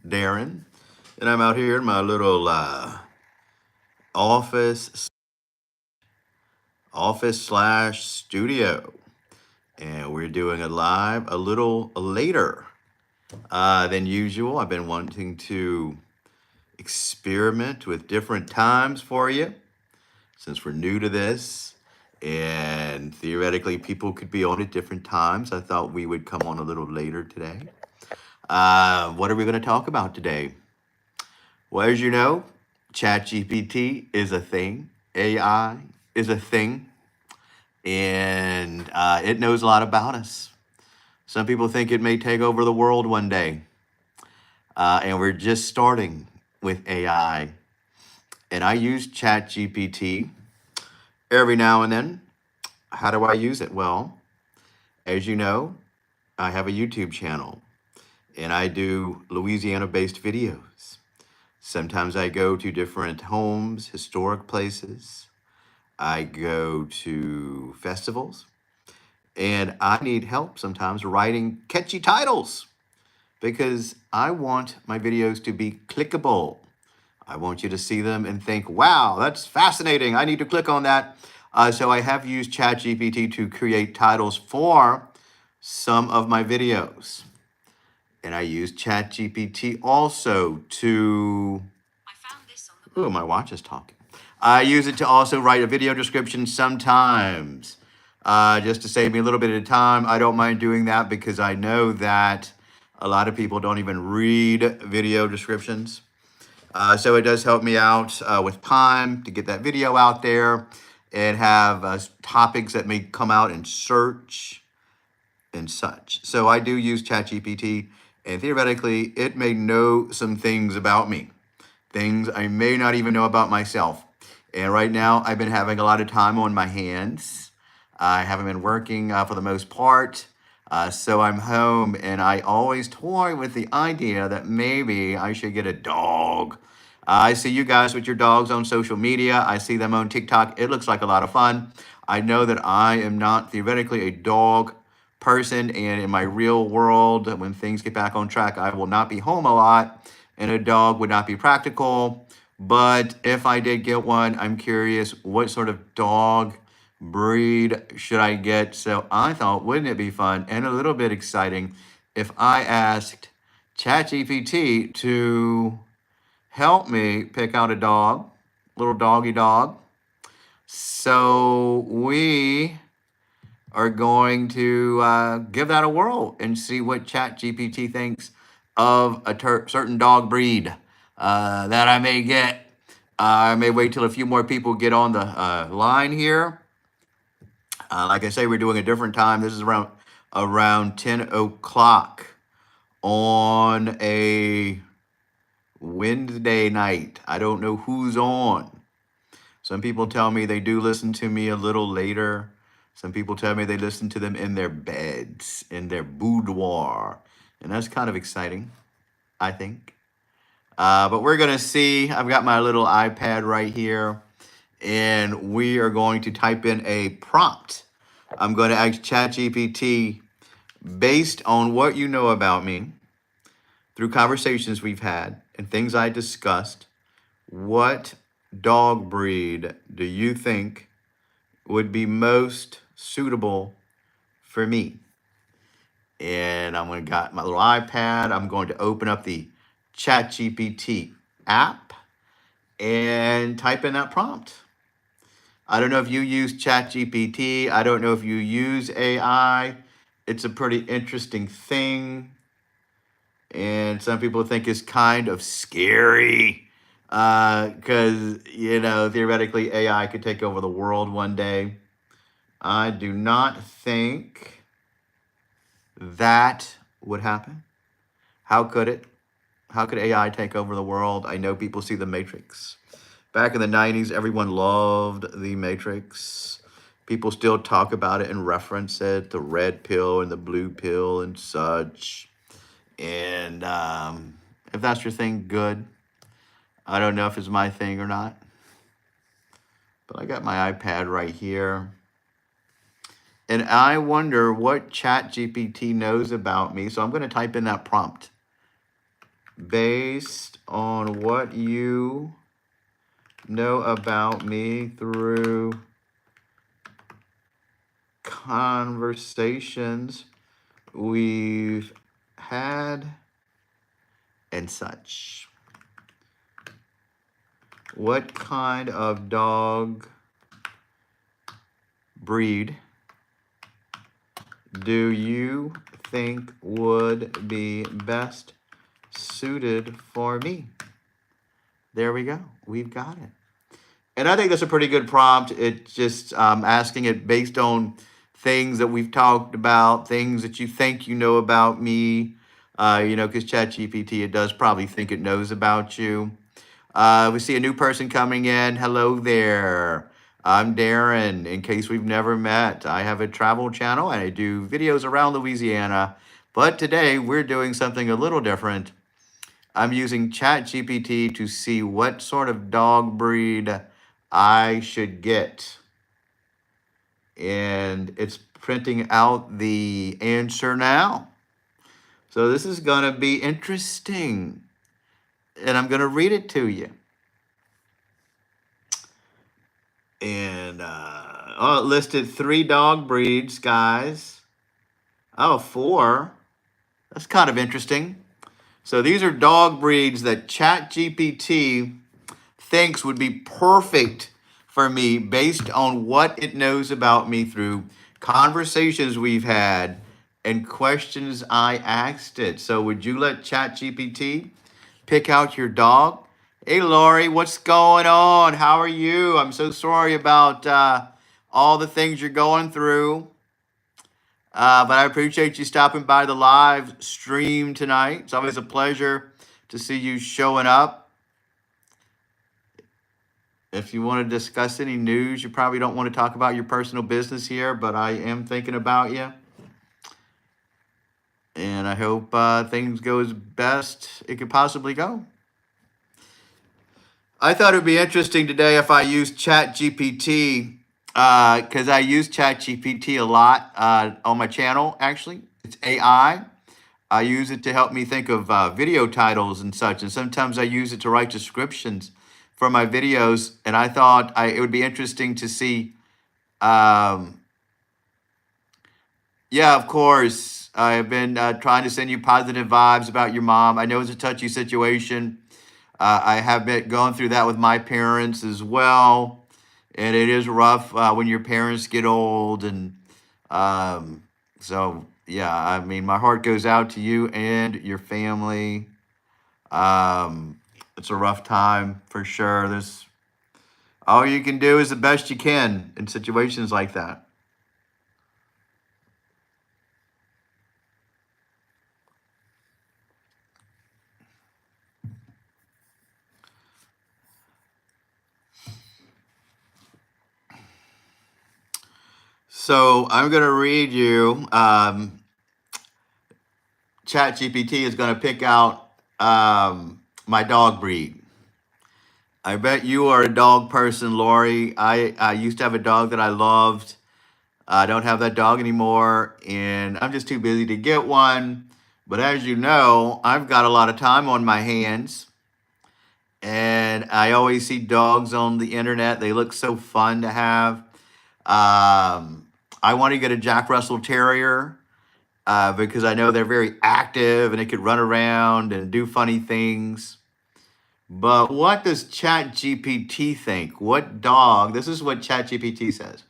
Darren, and I'm out here in my little office office slash studio, and we're doing it live a little later than usual. I've been wanting to experiment with different times for you since we're new to this. And theoretically, people could be on at different times. I thought we would come on a little later today. What are we going to talk about today? Well, as you know, ChatGPT is a thing. AI is a thing, and it knows a lot about us. Some people think it may take over the world one day, and we're just starting with AI. And I use ChatGPT every now and then. How do I use it? Well, as you know, I have a YouTube channel, and I do Louisiana-based videos. Sometimes I go to different homes, historic places. I go to festivals, and I need help sometimes writing catchy titles because I want my videos to be clickable. I want you to see them and think, wow, that's fascinating. I need to click on that. So I have used ChatGPT to create titles for some of my videos. And I use ChatGPT also to... Oh, my watch is talking. I use it to also write a video description sometimes, just to save me a little bit of time. I don't mind doing that because I know that a lot of people don't even read video descriptions. So it does help me out with time to get that video out there and have topics that may come out in search and such. So I do use ChatGPT, and theoretically, it may know some things about me, things I may not even know about myself. And right now, I've been having a lot of time on my hands. I haven't been working for the most part. So I'm home, and I always toy with the idea that maybe I should get a dog. I see you guys with your dogs on social media. I see them on TikTok. It looks like a lot of fun. I know that I am not theoretically a dog person, and in my real world, when things get back on track, I will not be home a lot, and a dog would not be practical. But if I did get one, I'm curious what sort of dog breed should I get? So I thought, wouldn't it be fun and a little bit exciting if I asked ChatGPT to help me pick out a dog, little doggy dog. So we are going to give that a whirl and see what ChatGPT thinks of a certain dog breed that I may get. I may wait till a few more people get on the line here. Like I say, we're doing a different time. This is around 10 o'clock on a Wednesday night. I don't know who's on. Some people tell me they do listen to me a little later. Some people tell me they listen to them in their beds, in their boudoir. And that's kind of exciting, I think. But we're going to see. I've got my little iPad right here, and we are going to type in a prompt. I'm going to ask ChatGPT, based on what you know about me, through conversations we've had and things I discussed, what dog breed do you think would be most suitable for me? And I'm going to got my little iPad. I'm going to open up the ChatGPT app and type in that prompt. I don't know if you use ChatGPT. I don't know if you use AI. It's a pretty interesting thing. And some people think it's kind of scary because, theoretically AI could take over the world one day. I do not think that would happen. How could it? How could AI take over the world? I know people see The Matrix. Back in the 90s, everyone loved The Matrix. People still talk about it and reference it, the red pill and the blue pill and such. And if that's your thing, good. I don't know if it's my thing or not. But I got my iPad right here. And I wonder what ChatGPT knows about me. So I'm going to type in that prompt. based on what you know about me through conversations we've had and such. What kind of dog breed do you think would be best suited for me? There we go. We've got it. And I think that's a pretty good prompt. It's just asking it based on things that we've talked about, things that you think you know about me. Because ChatGPT, it does probably think it knows about you. We see a new person coming in. Hello there. I'm Darren. In case we've never met, I have a travel channel and I do videos around Louisiana. But today we're doing something a little different. I'm using ChatGPT to see what sort of dog breed I should get. And it's printing out the answer now. So this is going to be interesting. And I'm going to read it to you. And it listed 3 dog breeds, guys. Oh, 4. That's kind of interesting. So these are dog breeds that ChatGPT thinks would be perfect for me based on what it knows about me through conversations we've had and questions I asked it. So would you let ChatGPT pick out your dog? Hey, Lori, what's going on? How are you? I'm so sorry about all the things you're going through. But I appreciate you stopping by the live stream tonight. It's always a pleasure to see you showing up. If you want to discuss any news, you probably don't want to talk about your personal business here, but I am thinking about you. And I hope things go as best it could possibly go. I thought it would be interesting today if I used ChatGPT, because I use ChatGPT a lot on my channel, actually. It's AI. I use it to help me think of video titles and such, and sometimes I use it to write descriptions for my videos, and I thought it would be interesting to see. Yeah, of course, I've been trying to send you positive vibes about your mom. I know it's a touchy situation. I have been going through that with my parents as well, and it is rough when your parents get old, and so yeah, I mean, my heart goes out to you and your family. It's a rough time for sure. There's all you can do is the best you can in situations like that. So I'm going to read you. ChatGPT is going to pick out my dog breed. I bet you are a dog person, Lori. I used to have a dog that I loved. I don't have that dog anymore, and I'm just too busy to get one. But as you know, I've got a lot of time on my hands, and I always see dogs on the internet. They look so fun to have. I want to get a Jack Russell Terrier because I know they're very active and they could run around and do funny things. But what does ChatGPT think? What dog? This is what ChatGPT says.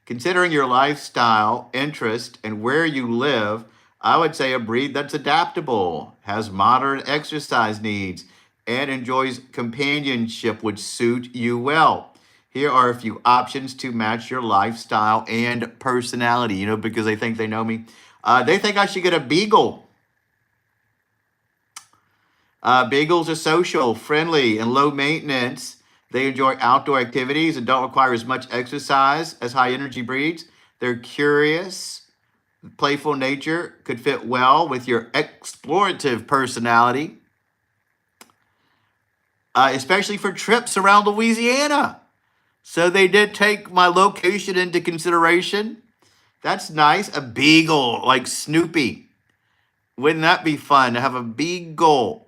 Considering your lifestyle, interest, and where you live, I would say a breed that's adaptable, has moderate exercise needs, and enjoys companionship would suit you well. Here are a few options to match your lifestyle and personality, because they think they know me. They think I should get a beagle. Beagles are social, friendly, and low maintenance. They enjoy outdoor activities and don't require as much exercise as high energy breeds. They're curious. Playful nature could fit well with your explorative personality, especially for trips around Louisiana. So they did take my location into consideration. That's nice. A beagle, like Snoopy. Wouldn't that be fun to have a beagle?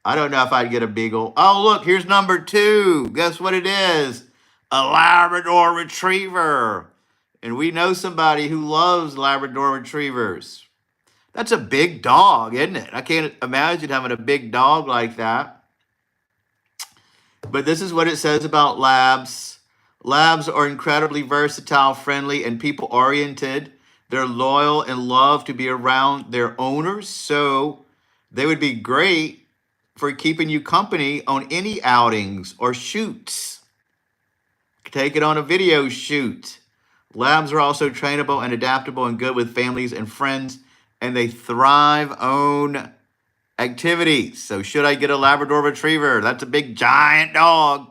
I don't know if I'd get a beagle. Oh, look, here's number 2. Guess what it is? A Labrador Retriever. And we know somebody who loves Labrador Retrievers. That's a big dog, isn't it? I can't imagine having a big dog like that. But this is what it says about labs. Labs are incredibly versatile, friendly, and people oriented. They're loyal and love to be around their owners. So they would be great for keeping you company on any outings or shoots. Take it on a video shoot. Labs are also trainable and adaptable and good with families and friends, and they thrive on activities. So should I get a Labrador Retriever? That's a big giant dog.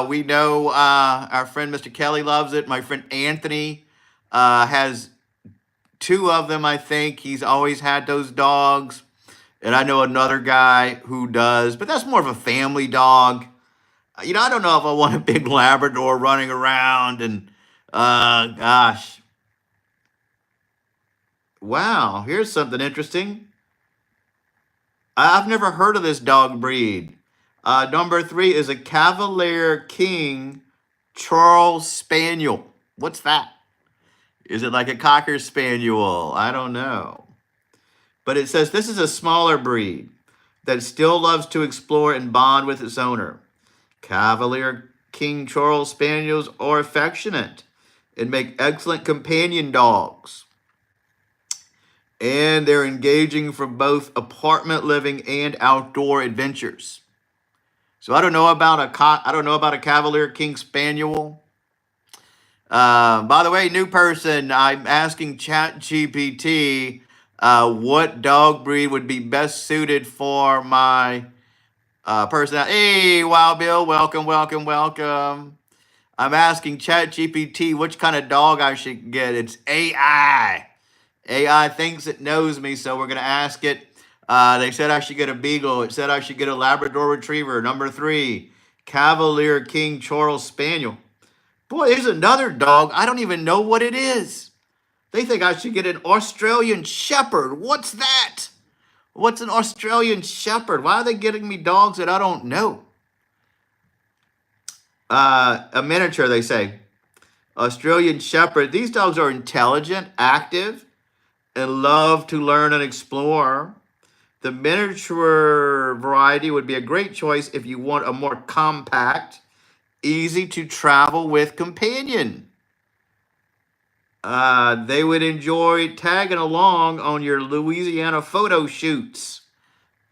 We know our friend Mr. Kelly loves it. My friend Anthony has 2 of them, I think. He's always had those dogs. And I know another guy who does, but that's more of a family dog. I don't know if I want a big Labrador running around and, gosh. Wow, here's something interesting. I've never heard of this dog breed. Number 3 is a Cavalier King Charles Spaniel. What's that? Is it like a Cocker Spaniel? I don't know. But it says this is a smaller breed that still loves to explore and bond with its owner. Cavalier King Charles Spaniels are affectionate and make excellent companion dogs. And they're engaging for both apartment living and outdoor adventures. So I don't know about a Cavalier King Spaniel. By the way, new person, I'm asking ChatGPT what dog breed would be best suited for my personality. Hey, Wild Bill, welcome, welcome, welcome. I'm asking ChatGPT which kind of dog I should get. It's AI. AI thinks it knows me, so we're going to ask it. They said I should get a beagle. It said I should get a Labrador Retriever. Number 3, Cavalier King Charles Spaniel. Boy, there's another dog. I don't even know what it is. They think I should get an Australian Shepherd. What's that? What's an Australian Shepherd? Why are they getting me dogs that I don't know? A miniature, they say. Australian Shepherd. These dogs are intelligent, active, and love to learn and explore. The miniature variety would be a great choice if you want a more compact, easy to travel with companion. They would enjoy tagging along on your Louisiana photo shoots,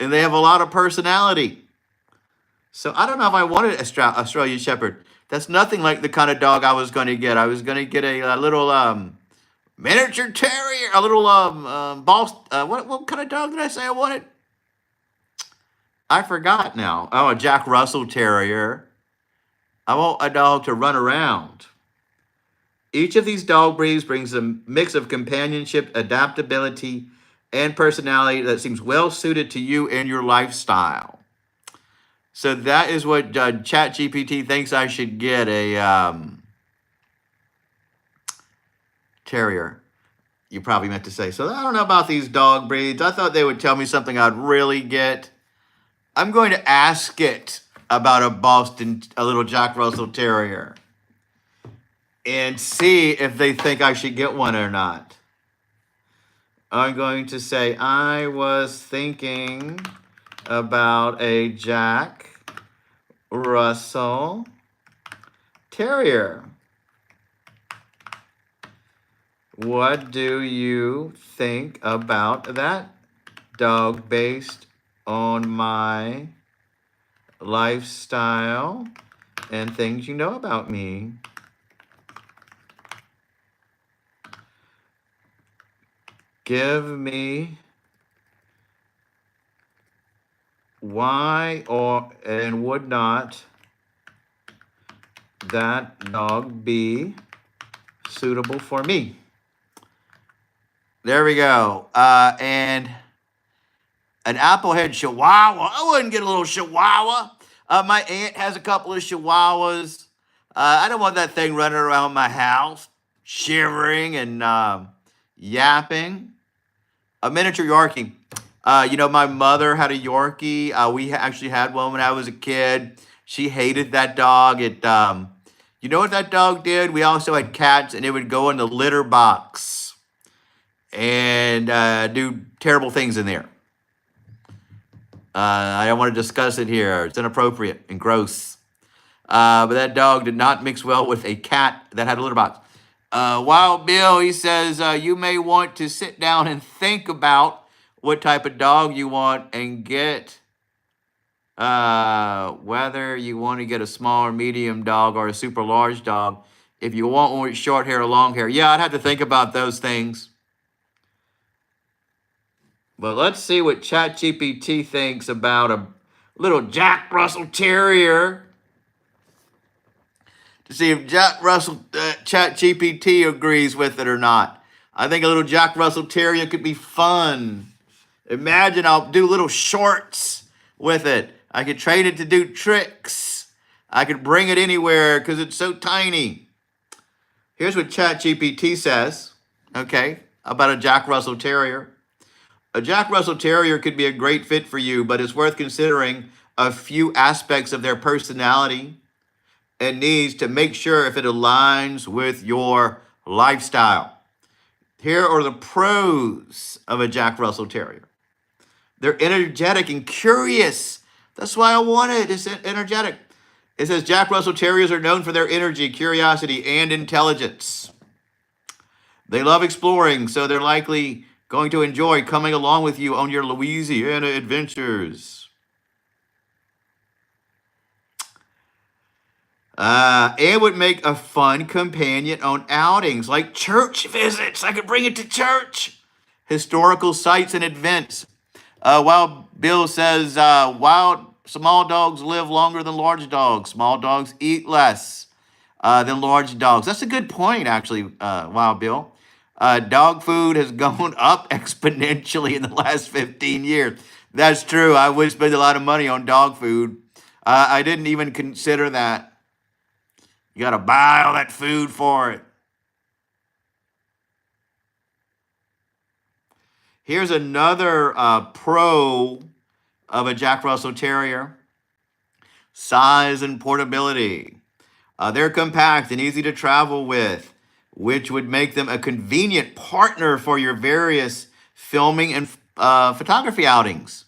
and they have a lot of personality. So I don't know if I wanted Australian Shepherd. That's nothing like the kind of dog I was going to get. I was going to get a little miniature terrier, a little what kind of dog did I say I wanted? I forgot now. Oh, a Jack Russell Terrier. I want a dog to run around. Each of these dog breeds brings a mix of companionship, adaptability, and personality that seems well suited to you and your lifestyle. So that is what ChatGPT thinks I should get, a terrier. You probably meant to say. So I don't know about these dog breeds. I thought they would tell me something I'd really get. I'm going to ask it about a little Jack Russell Terrier, and see if they think I should get one or not. I'm going to say, I was thinking about a Jack Russell Terrier. What do you think about that dog based on my lifestyle and things you know about me? Give me why and would not that dog be suitable for me? There we go. And an Applehead Chihuahua. I wouldn't get a little Chihuahua. My aunt has a couple of Chihuahuas. I don't want that thing running around my house, shivering and yapping. A miniature Yorkie. My mother had a Yorkie. We actually had one when I was a kid. She hated that dog. You know what that dog did? We also had cats, and it would go in the litter box and do terrible things in there. I don't want to discuss it here. It's inappropriate and gross. But that dog did not mix well with a cat that had a litter box. Wild Bill, he says, you may want to sit down and think about what type of dog you want and get whether you want to get a small or medium dog or a super large dog. If you want one with short hair or long hair. Yeah, I'd have to think about those things. But let's see what ChatGPT thinks about a little Jack Russell Terrier. To see if ChatGPT agrees with it or not. I think a little Jack Russell Terrier could be fun. Imagine I'll do little shorts with it. I could train it to do tricks. I could bring it anywhere because it's so tiny. Here's what ChatGPT says, okay, about a Jack Russell Terrier. A Jack Russell Terrier could be a great fit for you, but it's worth considering a few aspects of their personality and needs to make sure if it aligns with your lifestyle. Here are the pros of a Jack Russell Terrier. They're energetic and curious. That's why I want it. It's energetic. It says Jack Russell Terriers are known for their energy, curiosity, and intelligence. They love exploring, so they're likely going to enjoy coming along with you on your Louisiana adventures. And would make a fun companion on outings like church visits. I could bring it to church. Historical sites and events. Wild Bill says, wild small dogs live longer than large dogs. Small dogs eat less than large dogs. That's a good point, actually, Wild Bill. Dog food has gone up exponentially in the last 15 years. That's true. I would spend a lot of money on dog food. I didn't even consider that. You got to buy all that food for it. Here's another pro of a Jack Russell Terrier. Size and portability. They're compact and easy to travel with, which would make them a convenient partner for your various filming and photography outings.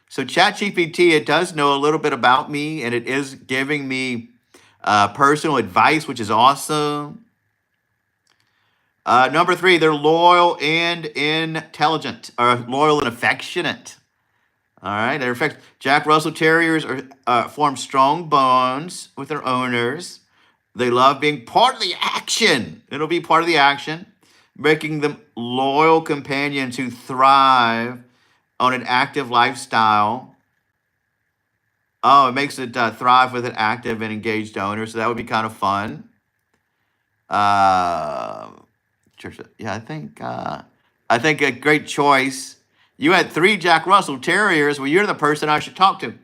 So ChatGPT, it does know a little bit about me, and it is giving me personal advice, which is awesome. Number 3, they're loyal and intelligent, or loyal and affectionate. All right, Jack Russell Terriers form strong bonds with their owners. They love being part of the action. It'll be part of the action, making them loyal companions who thrive on an active lifestyle. Oh, it makes it thrive with an active and engaged owner, so that would be kind of fun. Yeah, I think a great choice. You had 3 Jack Russell Terriers. Well, you're the person I should talk to.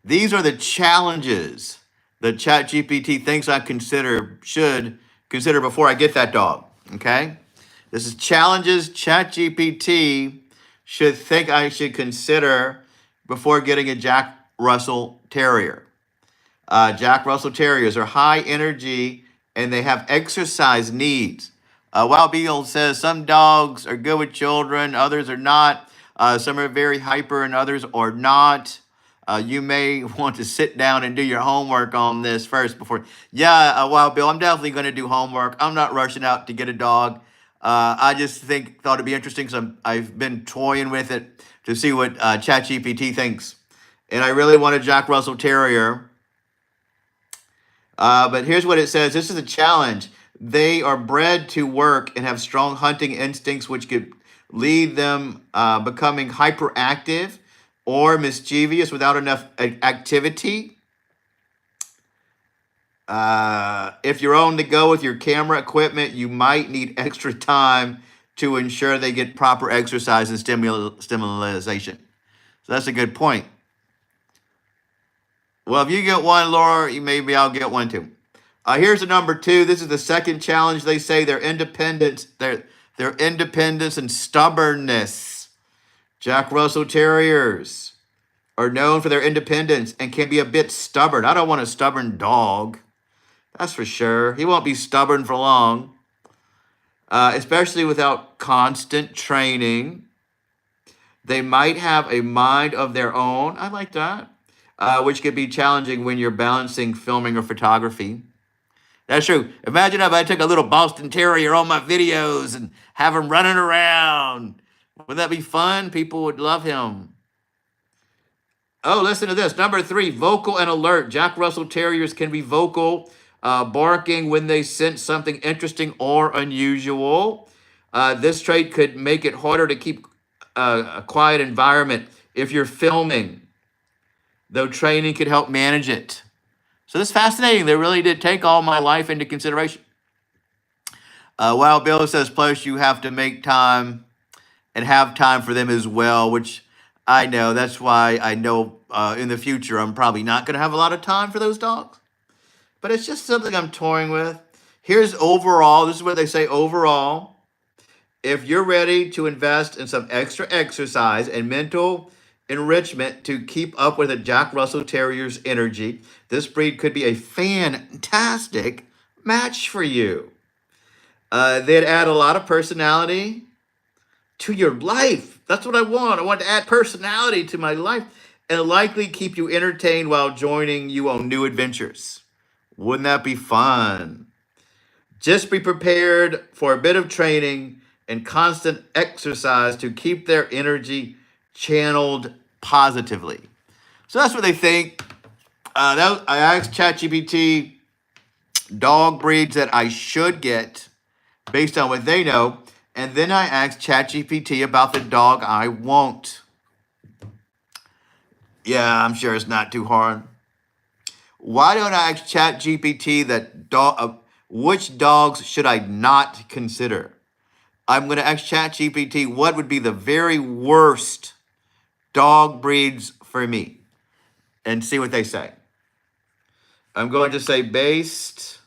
These are the challenges that ChatGPT thinks I should consider before I get that dog. Okay, this is challenges ChatGPT should think I should consider before getting a Jack Russell Terrier. Jack Russell Terriers are high energy and they have exercise needs. Wild Beagle says some dogs are good with children, others are not. Some are very hyper and others are not. You may want to sit down and do your homework on this first before. Yeah, Wild Bill, I'm definitely going to do homework. I'm not rushing out to get a dog. I just thought it'd be interesting because I've been toying with it to see what ChatGPT thinks. And I really want a Jack Russell Terrier. But here's what it says. This is a challenge. They are bred to work and have strong hunting instincts, which could lead them becoming hyperactive or mischievous without enough activity. If you're on the go with your camera equipment, you might need extra time to ensure they get proper exercise and stimulation. So that's a good point. Well, if you get one, Laura, maybe I'll get one too. Here's the number 2. This is the second challenge. They say their independence and stubbornness. Jack Russell Terriers are known for their independence and can be a bit stubborn. I don't want a stubborn dog. That's for sure. He won't be stubborn for long, especially without constant training. They might have a mind of their own. I like that, which could be challenging when you're balancing filming or photography. That's true. Imagine if I took a little Boston Terrier on my videos and have him running around. Wouldn't that be fun? People would love him. Oh, listen to this. Number 3, vocal and alert. Jack Russell Terriers can be vocal, barking when they sense something interesting or unusual. This trait could make it harder to keep a quiet environment if you're filming, though training could help manage it. So this is fascinating. They really did take all my life into consideration. Wild Bill says, plus you have to make time and have time for them as well, which I know. That's why I know in the future I'm probably not going to have a lot of time for those dogs. But it's just something I'm toying with. Here's overall. This is what they say overall. If you're ready to invest in some extra exercise and mental enrichment to keep up with a Jack Russell Terrier's energy, this breed could be a fantastic match for you. They'd add a lot of personality to your life. That's what I want. I want to add personality to my life and likely keep you entertained while joining you on new adventures. Wouldn't that be fun? Just be prepared for a bit of training and constant exercise to keep their energy channeled positively. So that's what they think. I asked ChatGPT dog breeds that I should get based on what they know. And then I asked ChatGPT about the dog I want. Yeah, I'm sure it's not too hard. Why don't I ask ChatGPT that which dogs should I not consider? I'm going to ask ChatGPT what would be the very worst dog breeds for me and see what they say. I'm going to say based.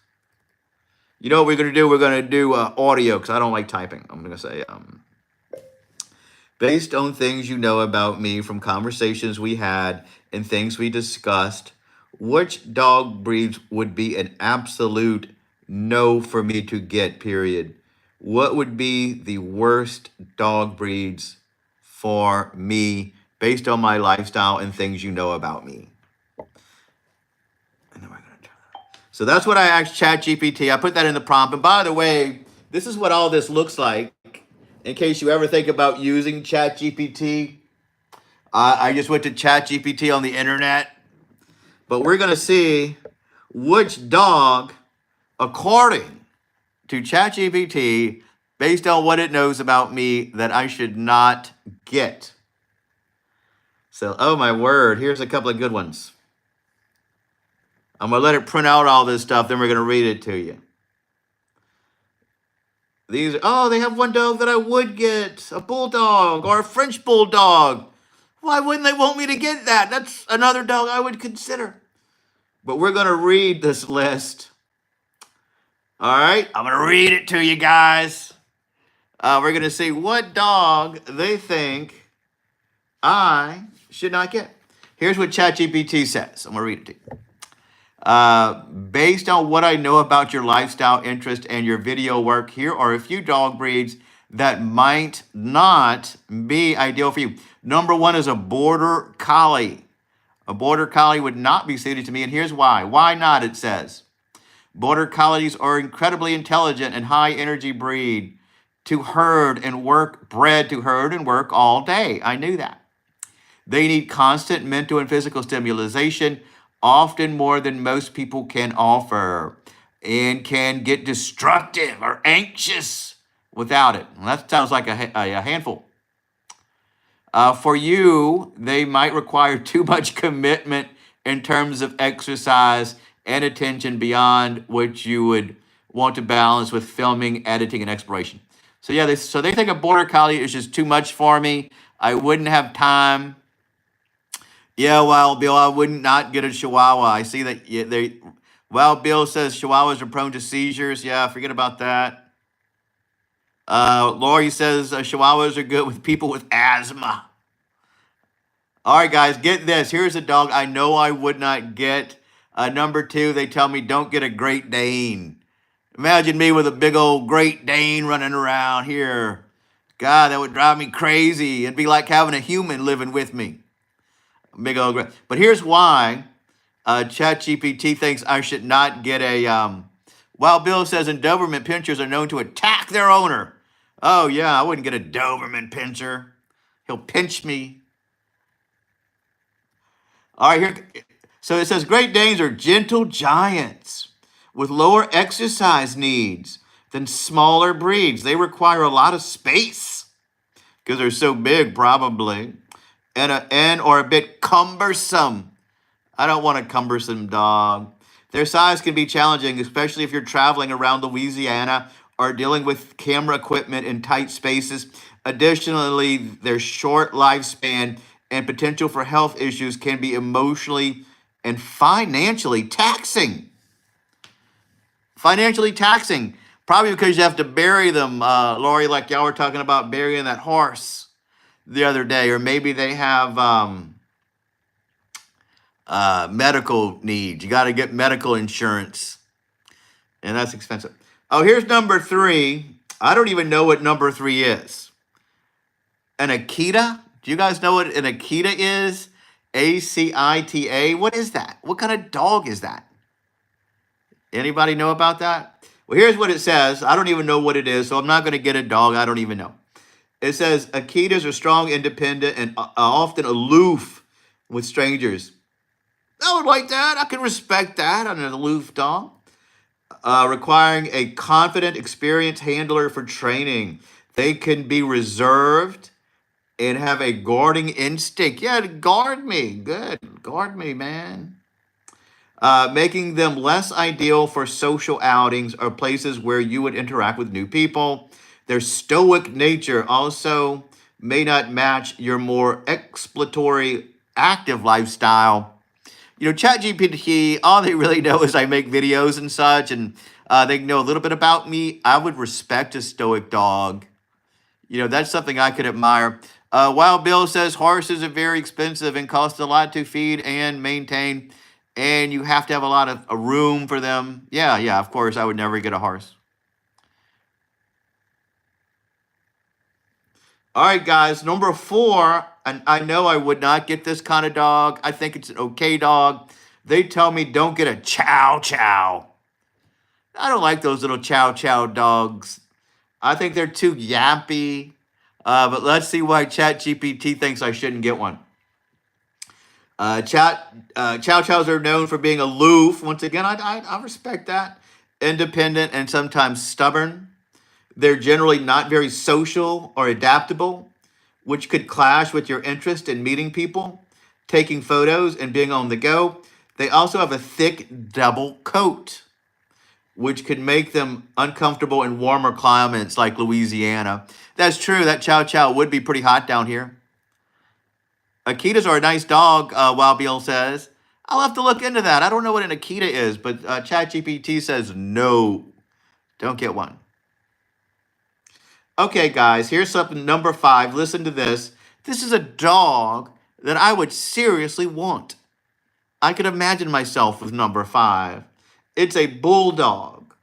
You know what we're going to do? We're going to do audio because I don't like typing. I'm going to say based on things you know about me from conversations we had and things we discussed, which dog breeds would be an absolute no for me to get, period? What would be the worst dog breeds for me based on my lifestyle and things you know about me? And then we're gonna turn that. So that's what I asked ChatGPT. I put that in the prompt. And by the way, this is what all this looks like. In case you ever think about using ChatGPT, I just went to ChatGPT on the internet. But we're gonna see which dog, according to ChatGPT, based on what it knows about me, that I should not get. So, oh my word, here's a couple of good ones. I'm going to let it print out all this stuff, then we're going to read it to you. They have one dog that I would get, a bulldog or a French bulldog. Why wouldn't they want me to get that? That's another dog I would consider. But we're going to read this list. All right, I'm going to read it to you guys. We're going to see what dog they think I should not get. Here's what ChatGPT says. I'm going to read it to you. Based on what I know about your lifestyle, interest, and your video work, here are a few dog breeds that might not be ideal for you. Number 1 is a Border Collie. A Border Collie would not be suited to me, and here's why. Why not, it says. Border Collies are incredibly intelligent and high-energy breed bred to herd and work all day. I knew that. They need constant mental and physical stimulation, often more than most people can offer, and can get destructive or anxious without it. Well, that sounds like a handful. For you, they might require too much commitment in terms of exercise and attention beyond what you would want to balance with filming, editing, and exploration. So yeah, they think a Border Collie is just too much for me. I wouldn't have time. Yeah, Wild Bill, I would not get a Chihuahua. I see that Wild Bill says Chihuahuas are prone to seizures. Yeah, forget about that. Lori says Chihuahuas are good with people with asthma. All right, guys, get this. Here's a dog I know I would not get. Number two, they tell me don't get a Great Dane. Imagine me with a big old Great Dane running around here. God, that would drive me crazy. It'd be like having a human living with me. Big old Great. But here's why ChatGPT thinks I should not get a. Wild Bill says, and Doberman pinchers are known to attack their owner. Oh, yeah, I wouldn't get a Doberman pinscher. He'll pinch me. All right, here. So it says Great Danes are gentle giants with lower exercise needs than smaller breeds. They require a lot of space because they're so big, probably, and or a bit cumbersome. I don't want a cumbersome dog. Their size can be challenging, especially if you're traveling around Louisiana or dealing with camera equipment in tight spaces. Additionally, their short lifespan and potential for health issues can be emotionally and financially taxing. Financially taxing, probably because you have to bury them, Lori, like y'all were talking about burying that horse the other day, or maybe they have medical needs. You got to get medical insurance, and that's expensive. Oh, here's number three. I don't even know what number three is. An Akita? Do you guys know what an Akita is? Acita. What is that? What kind of dog is that? Anybody know about that? Well, here's what it says. I don't even know what it is, so I'm not going to get a dog. I don't even know. It says Akitas are strong, independent, and often aloof with strangers. I would like that. I can respect that on an aloof dog. Requiring a confident, experienced handler for training. They can be reserved and have a guarding instinct. Yeah, guard me. Good. Guard me, man. Making them less ideal for social outings or places where you would interact with new people. Their stoic nature also may not match your more exploratory, active lifestyle. You know, ChatGPT, all they really know is I make videos and such, and they know a little bit about me. I would respect a stoic dog. You know, that's something I could admire. Wild Bill says horses are very expensive and cost a lot to feed and maintain, and you have to have a lot of room for them. Yeah, of course, I would never get a horse. All right, guys, number four, and I know I would not get this kind of dog. I think it's an okay dog. They tell me don't get a chow chow. I don't like those little chow chow dogs. I think they're too yappy. But let's see why ChatGPT thinks I shouldn't get one. Chow chows are known for being aloof. Once again, I respect that. Independent and sometimes stubborn. They're generally not very social or adaptable, which could clash with your interest in meeting people, taking photos, and being on the go. They also have a thick double coat, which could make them uncomfortable in warmer climates like Louisiana. That's true. That chow chow would be pretty hot down here. Akitas are a nice dog, Wild Bill says. I'll have to look into that. I don't know what an Akita is, but ChatGPT says no, don't get one. Okay, guys, here's something number five. Listen to this. This is a dog that I would seriously want. I could imagine myself with number five. It's a bulldog.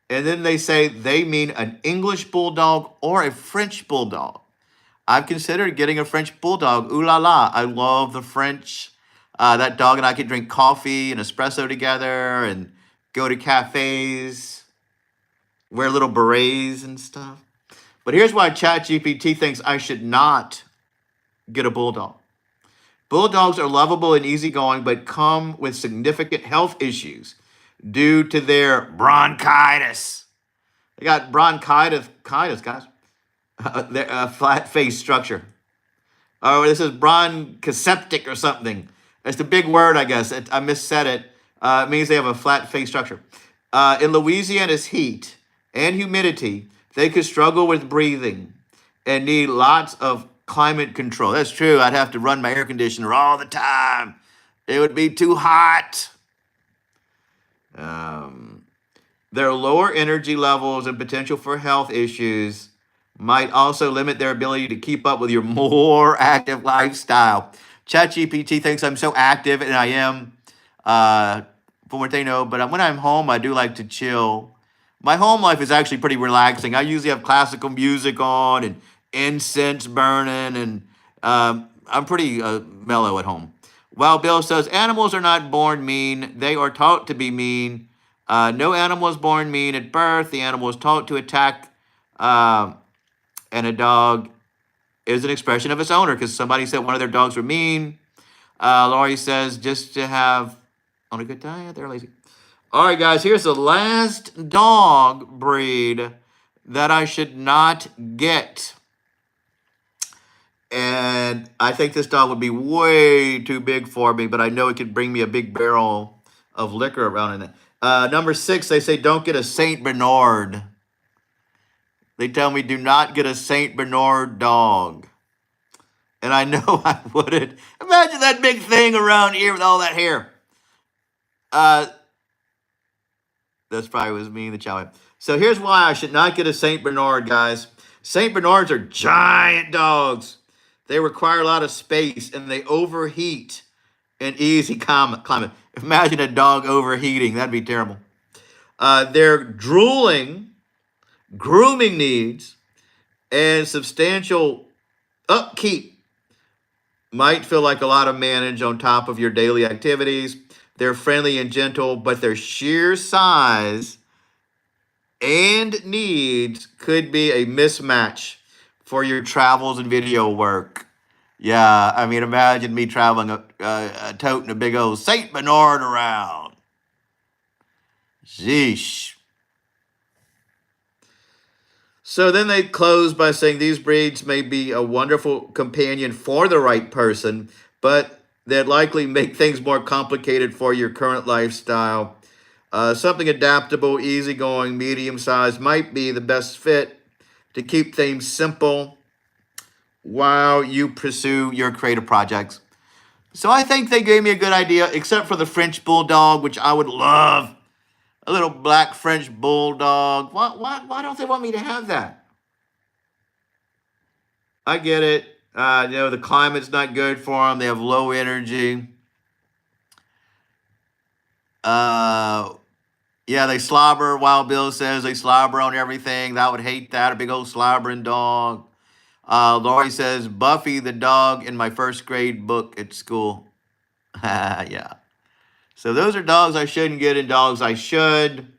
And then they say they mean an English bulldog or a French bulldog. I've considered getting a French bulldog. Ooh la la. I love the French. That dog and I could drink coffee and espresso together and go to cafes, wear little berets and stuff. But here's why ChatGPT thinks I should not get a bulldog. Bulldogs are lovable and easygoing, but come with significant health issues due to their bronchitis. They got bronchitis, guys. Their flat face structure. Oh, this is bronchoseptic or something. It's the big word, I guess. I missaid it. It means they have a flat face structure. In Louisiana's heat and humidity, they could struggle with breathing and need lots of climate control. That's true. I'd have to run my air conditioner all the time. It would be too hot. Their lower energy levels and potential for health issues might also limit their ability to keep up with your more active lifestyle. ChatGPT thinks I'm so active, and I am, from what they know. But when I'm home, I do like to chill. My home life is actually pretty relaxing. I usually have classical music on and incense burning, and I'm pretty mellow at home. While Bill says animals are not born mean, they are taught to be mean. No animal is born mean at birth. The animal is taught to attack, uh, and a dog is an expression of its owner because somebody said one of their dogs were mean. Laurie says just to have on a good diet, they're lazy. All right, guys, here's the last dog breed that I should not get. And I think this dog would be way too big for me, but I know it could bring me a big barrel of liquor around in it. Number 6, they say don't get a Saint Bernard. They tell me do not get a Saint Bernard dog. And I know I wouldn't. Imagine that big thing around here with all that hair. That's probably was me, the chow. So here's why I should not get a Saint Bernard, guys. Saint Bernards are giant dogs. They require a lot of space and they overheat in easy climate. Imagine a dog overheating. That'd be terrible. Their drooling, grooming needs, and substantial upkeep might feel like a lot of manage on top of your daily activities. They're friendly and gentle, but their sheer size and needs could be a mismatch for your travels and video work. Yeah, I mean, imagine me traveling, toting a big old Saint Bernard around. Sheesh. So then they close by saying these breeds may be a wonderful companion for the right person, but they'd likely make things more complicated for your current lifestyle. Something adaptable, easygoing, medium sized might be the best fit to keep things simple while you pursue your creative projects. So I think they gave me a good idea, except for the French Bulldog, which I would love. A little black French Bulldog. Why don't they want me to have that? I get it. The climate's not good for them. They have low energy. Yeah, they slobber. Wild Bill says they slobber on everything. I would hate that. A big old slobbering dog. Lori says, Buffy the dog in my first grade book at school. Yeah. So those are dogs I shouldn't get and dogs I should.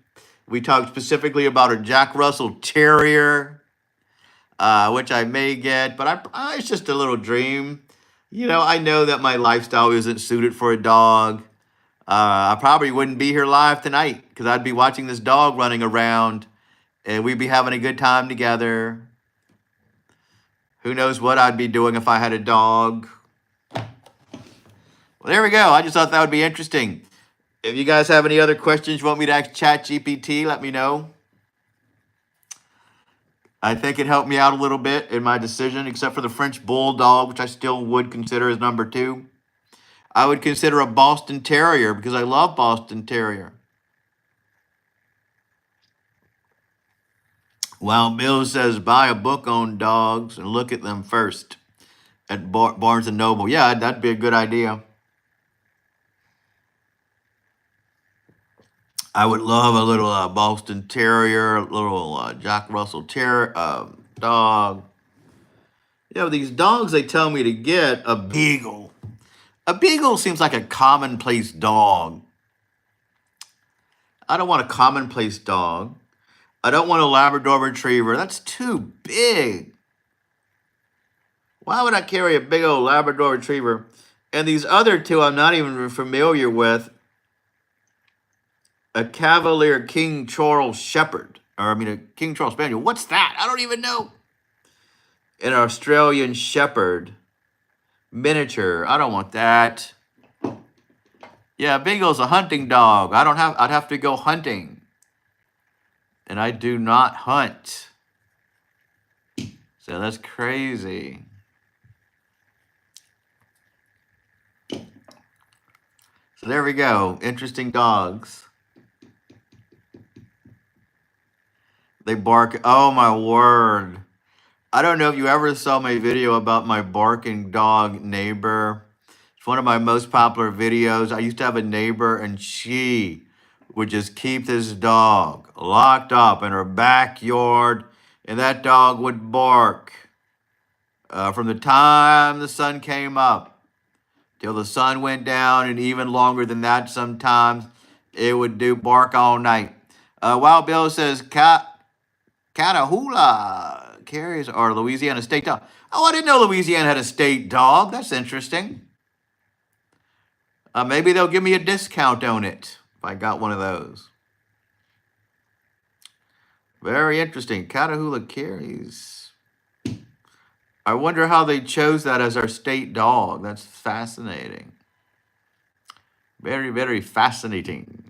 We talked specifically about a Jack Russell Terrier, which I may get, but it's just a little dream. I know that my lifestyle isn't suited for a dog. I probably wouldn't be here live tonight because I'd be watching this dog running around and we'd be having a good time together. Who knows what I'd be doing if I had a dog. Well, there we go. I just thought that would be interesting. If you guys have any other questions you want me to ask ChatGPT, let me know. I think it helped me out a little bit in my decision, except for the French Bulldog, which I still would consider as number 2. I would consider a Boston Terrier because I love Boston Terrier. Well, Bill says buy a book on dogs and look at them first at Barnes & Noble. Yeah, that'd be a good idea. I would love a little Boston Terrier, a little Jack Russell Terrier dog. These dogs they tell me to get a Beagle. A Beagle seems like a commonplace dog. I don't want a commonplace dog. I don't want a Labrador Retriever. That's too big. Why would I carry a big old Labrador Retriever? And these other two I'm not even familiar with. A Cavalier King Charles Shepherd. A King Charles Spaniel. What's that? I don't even know. An Australian Shepherd. Miniature. I don't want that. Yeah, Beagle's a hunting dog. I'd have to go hunting. And I do not hunt. So that's crazy. So there we go. Interesting dogs. They bark. Oh, my word. I don't know if you ever saw my video about my barking dog neighbor. It's one of my most popular videos. I used to have a neighbor, and she would just keep this dog locked up in her backyard, and that dog would bark from the time the sun came up till the sun went down, and even longer than that sometimes. It would do bark all night. Wild Bill says, Catahoula carries our Louisiana state dog. Oh, I didn't know Louisiana had a state dog. That's interesting. Maybe they'll give me a discount on it if I got one of those. Very interesting. Catahoula carries. I wonder how they chose that as our state dog. That's fascinating. Very, very fascinating.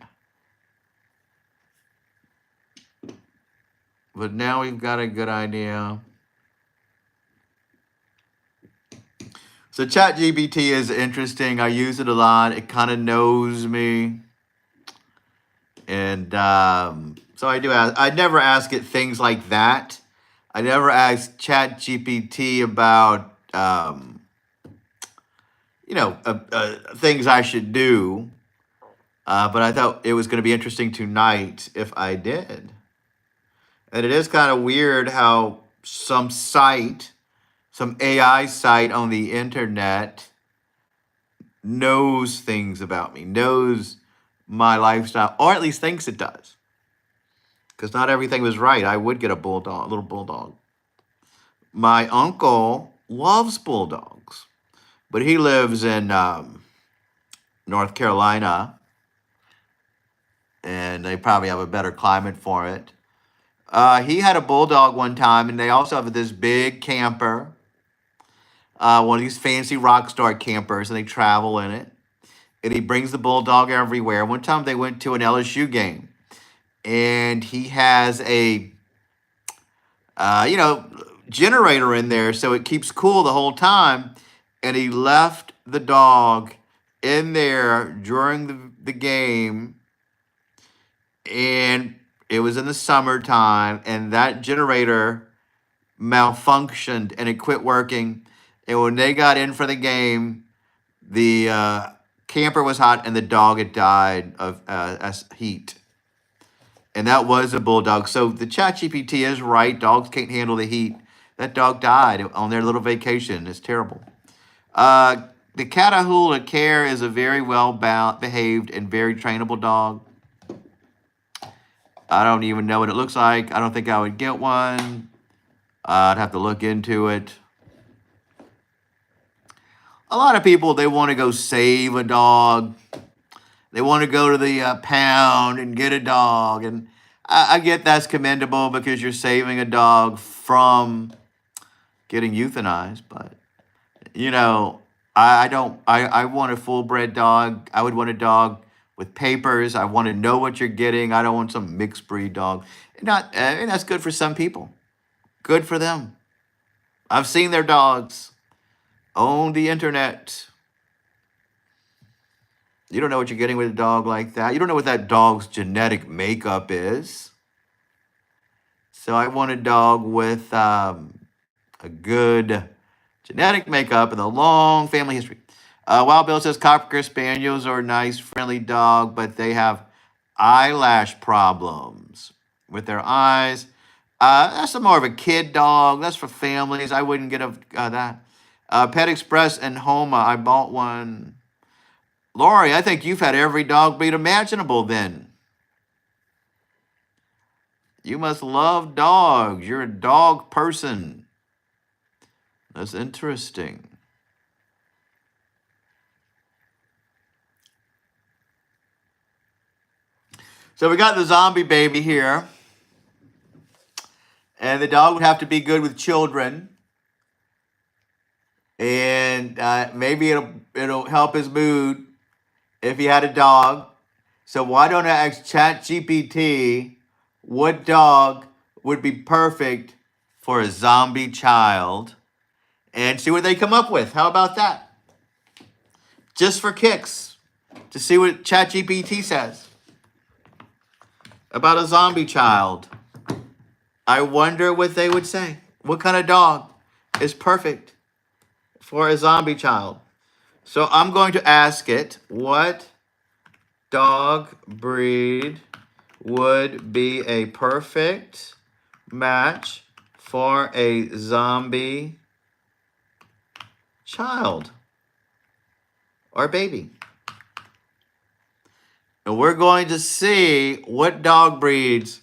But now we've got a good idea. So ChatGPT is interesting. I use it a lot. It kind of knows me. And so I do ask. I never ask it things like that. I never ask ChatGPT about, things I should do. But I thought it was going to be interesting tonight if I did. And it is kind of weird how some AI site on the internet knows things about me, knows my lifestyle, or at least thinks it does. Because not everything was right. I would get a little bulldog. My uncle loves bulldogs, but he lives in North Carolina, and they probably have a better climate for it. He had a bulldog one time, and they also have this big camper, one of these fancy rock star campers, and they travel in it. And he brings the bulldog everywhere. One time they went to an LSU game, and he has a, generator in there so it keeps cool the whole time. And he left the dog in there during the game, and it was in the summertime, and that generator malfunctioned and it quit working. And when they got in for the game, the camper was hot and the dog had died of heat. And that was a bulldog. So the ChatGPT is right. Dogs can't handle the heat. That dog died on their little vacation. It's terrible. The Catahoula Care is a very well behaved and very trainable dog. I don't even know what it looks like. I don't think I would get one. I'd have to look into it. A lot of people, they want to go save a dog. They want to go to the pound and get a dog. And I get that's commendable because you're saving a dog from getting euthanized. But, I want a full-bred dog. I would want a dog with papers. I want to know what you're getting. I don't want some mixed breed dog. And that's good for some people. Good for them. I've seen their dogs on the internet. You don't know what you're getting with a dog like that. You don't know what that dog's genetic makeup is. So I want a dog with a good genetic makeup and a long family history. Wild Bill says Cocker Spaniels are a nice, friendly dog, but they have eyelash problems with their eyes. That's more of a kid dog. That's for families. I wouldn't get that. Pet Express and Homa, I bought one. Lori, I think you've had every dog breed imaginable then. You must love dogs. You're a dog person. That's interesting. So we got the zombie baby here. And the dog would have to be good with children. And maybe it'll help his mood if he had a dog. So why don't I ask ChatGPT what dog would be perfect for a zombie child and see what they come up with. How about that? Just for kicks, to see what ChatGPT says about a zombie child. I wonder what they would say. What kind of dog is perfect for a zombie child? So I'm going to ask it, what dog breed would be a perfect match for a zombie child or baby? And we're going to see what dog breeds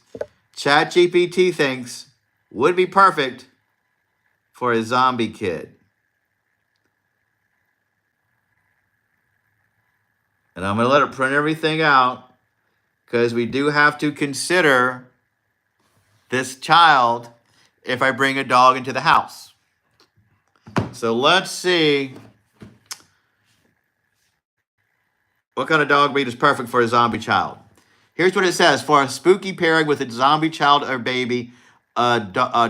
ChatGPT thinks would be perfect for a zombie kid. And I'm going to let it print everything out because we do have to consider this child if I bring a dog into the house. So let's see what kind of dog breed is perfect for a zombie child. Here's what it says. For a spooky pairing with a zombie child or baby, a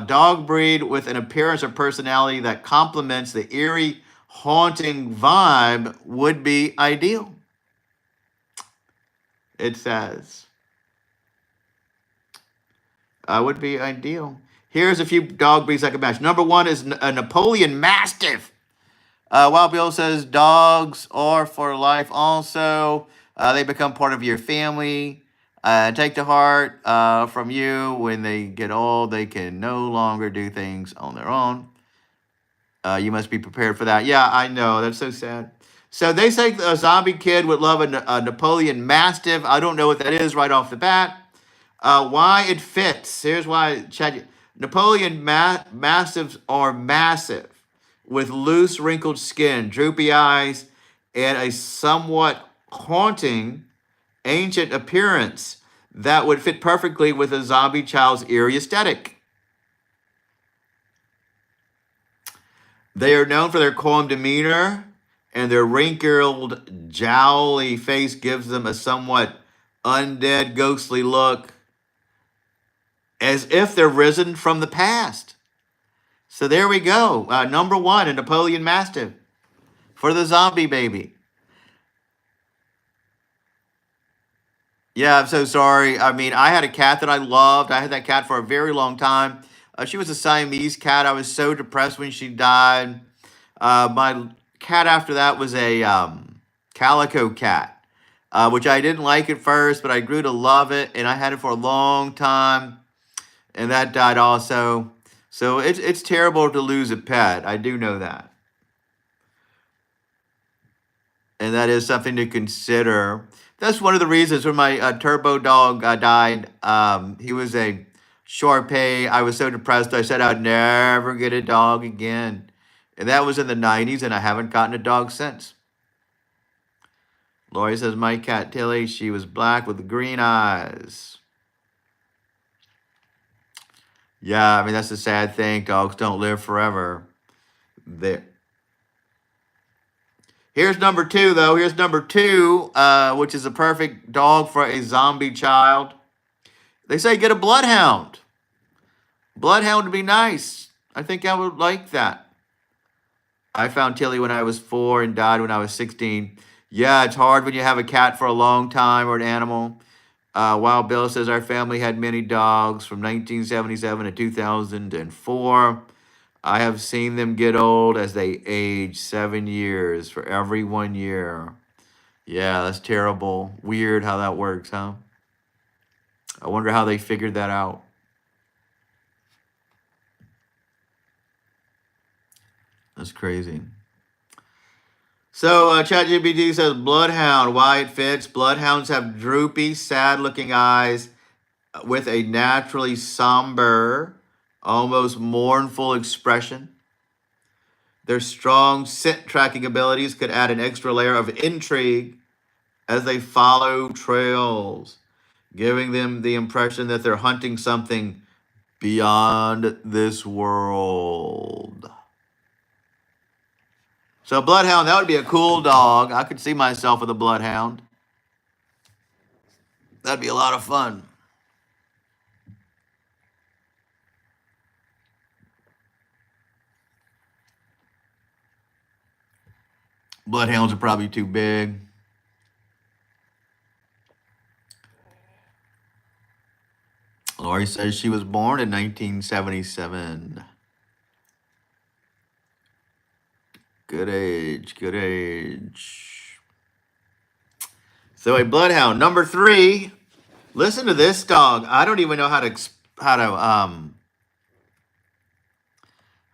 dog breed with an appearance or personality that complements the eerie, haunting vibe would be ideal. It says. Would be ideal. Here's a few dog breeds I could match. Number one is a Napoleon Mastiff. Wild Bill says dogs are for life also. They become part of your family. Take to heart from you when they get old, they can no longer do things on their own. You must be prepared for that. Yeah, I know. That's so sad. So they say a zombie kid would love a Napoleon Mastiff. I don't know what that is right off the bat. Why it fits. Here's why. Napoleon Mastiffs are massive with loose, wrinkled skin, droopy eyes, and a somewhat haunting, ancient appearance that would fit perfectly with a zombie child's eerie aesthetic. They are known for their calm demeanor, and their wrinkled, jowly face gives them a somewhat undead, ghostly look, as if they're risen from the past. So there we go. Number one, a Napoleon Mastiff for the zombie baby. Yeah, I'm so sorry. I mean, I had a cat that I loved. I had that cat for a very long time. She was a Siamese cat. I was so depressed when she died. My cat after that was a calico cat, which I didn't like at first, but I grew to love it, and I had it for a long time, and that died also. So it's terrible to lose a pet. I do know that. And that is something to consider. That's one of the reasons when my turbo dog died. He was a Shar Pei. I was so depressed. I said I'd never get a dog again. And that was in the 90s, and I haven't gotten a dog since. Lori says, my cat Tilly, she was black with green eyes. Yeah, I mean, that's the sad thing. Dogs don't live forever. There. Here's number two, though. Here's number two, which is a perfect dog for a zombie child. They say get a bloodhound. Bloodhound would be nice. I think I would like that. I found Tilly when I was 4 and died when I was 16. Yeah, it's hard when you have a cat for a long time or an animal. Wild Bill says our family had many dogs from 1977 to 2004. I have seen them get old as they age 7 years for every 1 year. Yeah, that's terrible. Weird how that works, huh? I wonder how they figured that out. That's crazy. So ChatGPT says bloodhound, why it fits. Bloodhounds have droopy, sad-looking eyes with a naturally somber, almost mournful expression. Their strong scent tracking abilities could add an extra layer of intrigue as they follow trails, giving them the impression that they're hunting something beyond this world. So bloodhound, that would be a cool dog. I could see myself with a bloodhound. That'd be a lot of fun. Bloodhounds are probably too big. Lori says she was born in 1977. Good age. Good age. So a bloodhound. Number 3. Listen to this dog. I don't even know how to.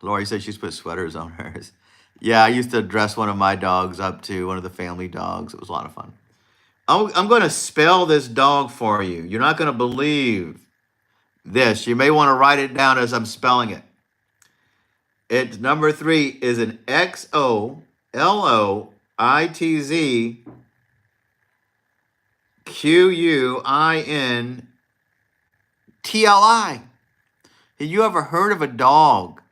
Lori said she's put sweaters on hers. Yeah, I used to dress one of my dogs up to one of the family dogs. It was a lot of fun. I'm going to spell this dog for you. You're not going to believe this. You may want to write it down as I'm spelling it. It's number 3 is an XOLOITZQUINTLI. Have you ever heard of a dog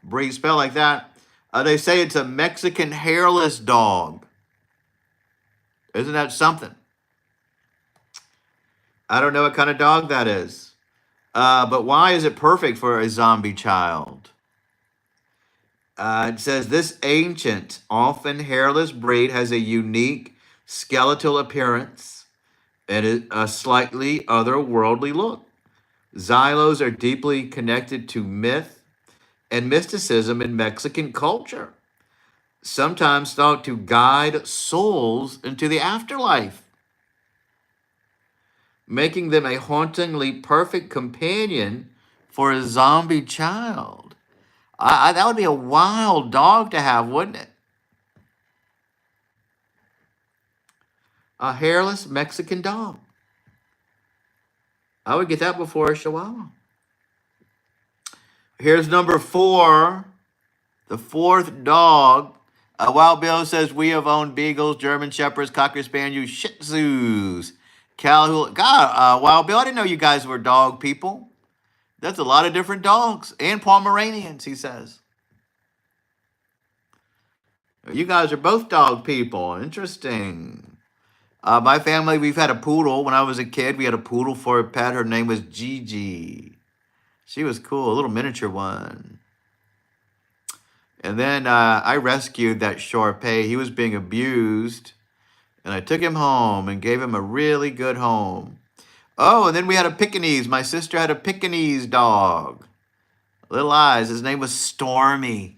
being spelled like that? They say it's a Mexican hairless dog. Isn't that something? I don't know what kind of dog that is. But why is it perfect for a zombie child? It says this ancient, often hairless breed has a unique skeletal appearance and a slightly otherworldly look. Xylos are deeply connected to myth and mysticism in Mexican culture, sometimes thought to guide souls into the afterlife, making them a hauntingly perfect companion for a zombie child. That would be a wild dog to have, wouldn't it? A hairless Mexican dog. I would get that before a Chihuahua. Here's number 4, the 4th dog. Wild Bill says we have owned beagles, German shepherds, cocker spaniels, shih tzus, Calihoula. God, Wild Bill, I didn't know you guys were dog people. That's a lot of different dogs and Pomeranians, he says. You guys are both dog people. Interesting. My family, we've had a poodle. When I was a kid, we had a poodle for a pet. Her name was Gigi. She was cool, a little miniature one. And then I rescued that Shar Pei. He was being abused. And I took him home and gave him a really good home. Oh, and then we had a Pekingese. My sister had a Pekingese dog. Little eyes. His name was Stormy.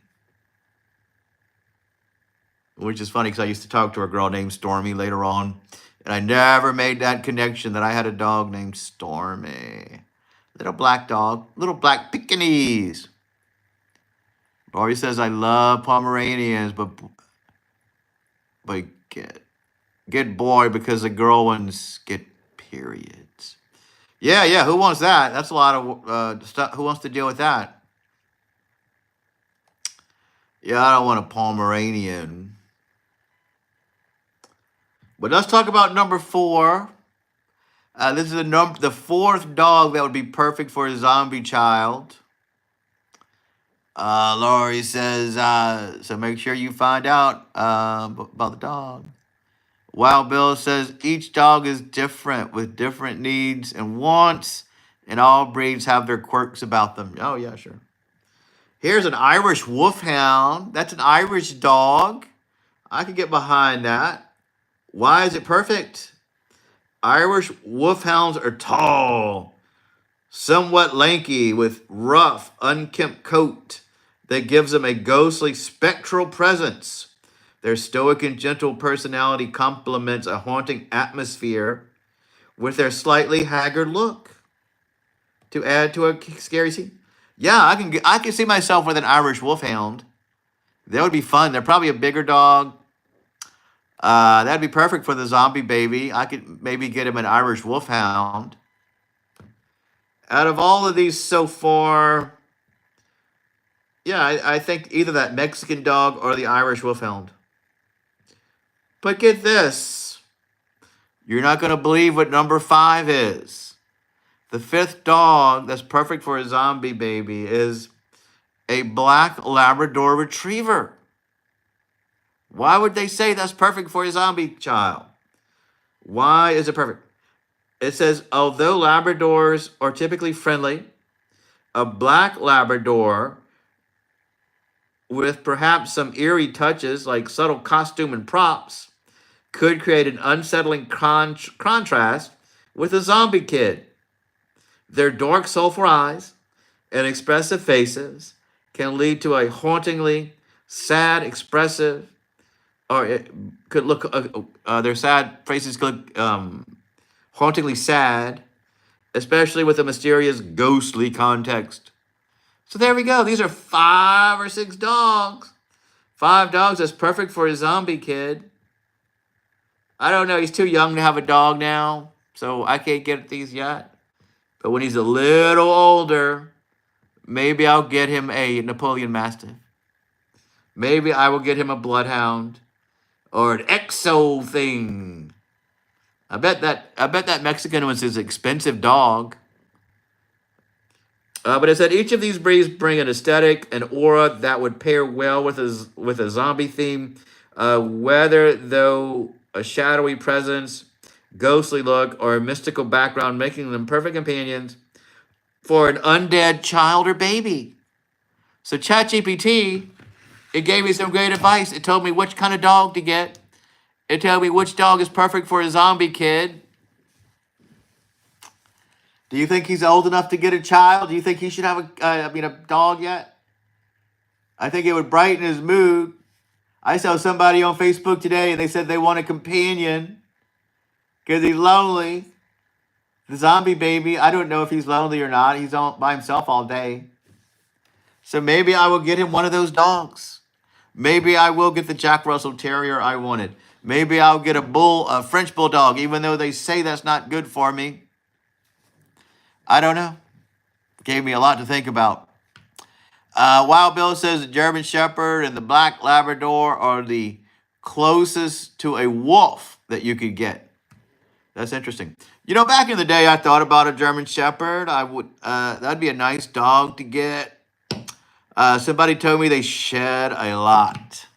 Which is funny because I used to talk to a girl named Stormy later on. And I never made that connection that I had a dog named Stormy. Little black dog. Little black Pekingese. Laurie says, I love Pomeranians, but get boy because the girl ones get periods. Yeah. Who wants that? That's a lot of stuff. Who wants to deal with that? Yeah, I don't want a Pomeranian. But let's talk about number 4. This is the 4th dog that would be perfect for a zombie child. Laurie says, so make sure you find out about the dog. Wild Bill says, each dog is different with different needs and wants, and all breeds have their quirks about them. Oh, yeah, sure. Here's an Irish Wolfhound. That's an Irish dog. I could get behind that. Why is it perfect? Irish Wolfhounds are tall, somewhat lanky, with rough, unkempt coat that gives them a ghostly, spectral presence. Their stoic and gentle personality complements a haunting atmosphere with their slightly haggard look to add to a scary scene. Yeah, I can see myself with an Irish Wolfhound. That would be fun. They're probably a bigger dog. That'd be perfect for the zombie baby. I could maybe get him an Irish Wolfhound. Out of all of these so far, yeah, I think either that Mexican dog or the Irish Wolfhound. But get this. You're not going to believe what number 5 is. The 5th dog that's perfect for a zombie baby is a black Labrador Retriever. Why would they say that's perfect for a zombie child? Why is it perfect? It says, although Labradors are typically friendly, a black Labrador with perhaps some eerie touches like subtle costume and props could create an unsettling contrast with a zombie kid. Their dark, soulful eyes and expressive faces can lead to a hauntingly sad, expressive, or it could look. Their sad faces could look hauntingly sad, especially with a mysterious, ghostly context. So there we go. These are 5 or 6 dogs. 5 dogs. That's perfect for a zombie kid. I don't know. He's too young to have a dog now, so I can't get these yet. But when he's a little older, maybe I'll get him a Napoleon Mastiff. Maybe I will get him a Bloodhound or an Exo thing. I bet that Mexican was his expensive dog. But it said each of these breeds bring an aesthetic, an aura that would pair well with a zombie theme. Whether though a shadowy presence, ghostly look, or a mystical background, making them perfect companions for an undead child or baby. So ChatGPT, it gave me some great advice. It told me which kind of dog to get. It told me which dog is perfect for a zombie kid. Do you think he's old enough to get a child? Do you think he should have a dog yet? I think it would brighten his mood. I saw somebody on Facebook today and they said they want a companion because he's lonely. The zombie baby, I don't know if he's lonely or not. He's on by himself all day. So maybe I will get him one of those dogs. Maybe I will get the Jack Russell Terrier I wanted. Maybe I'll get a French bulldog, even though they say that's not good for me. I don't know. Gave me a lot to think about. Wild Bill says the German Shepherd and the Black Labrador are the closest to a wolf that you could get. That's interesting. Back in the day, I thought about a German Shepherd. I would. That'd be a nice dog to get. Somebody told me they shed a lot,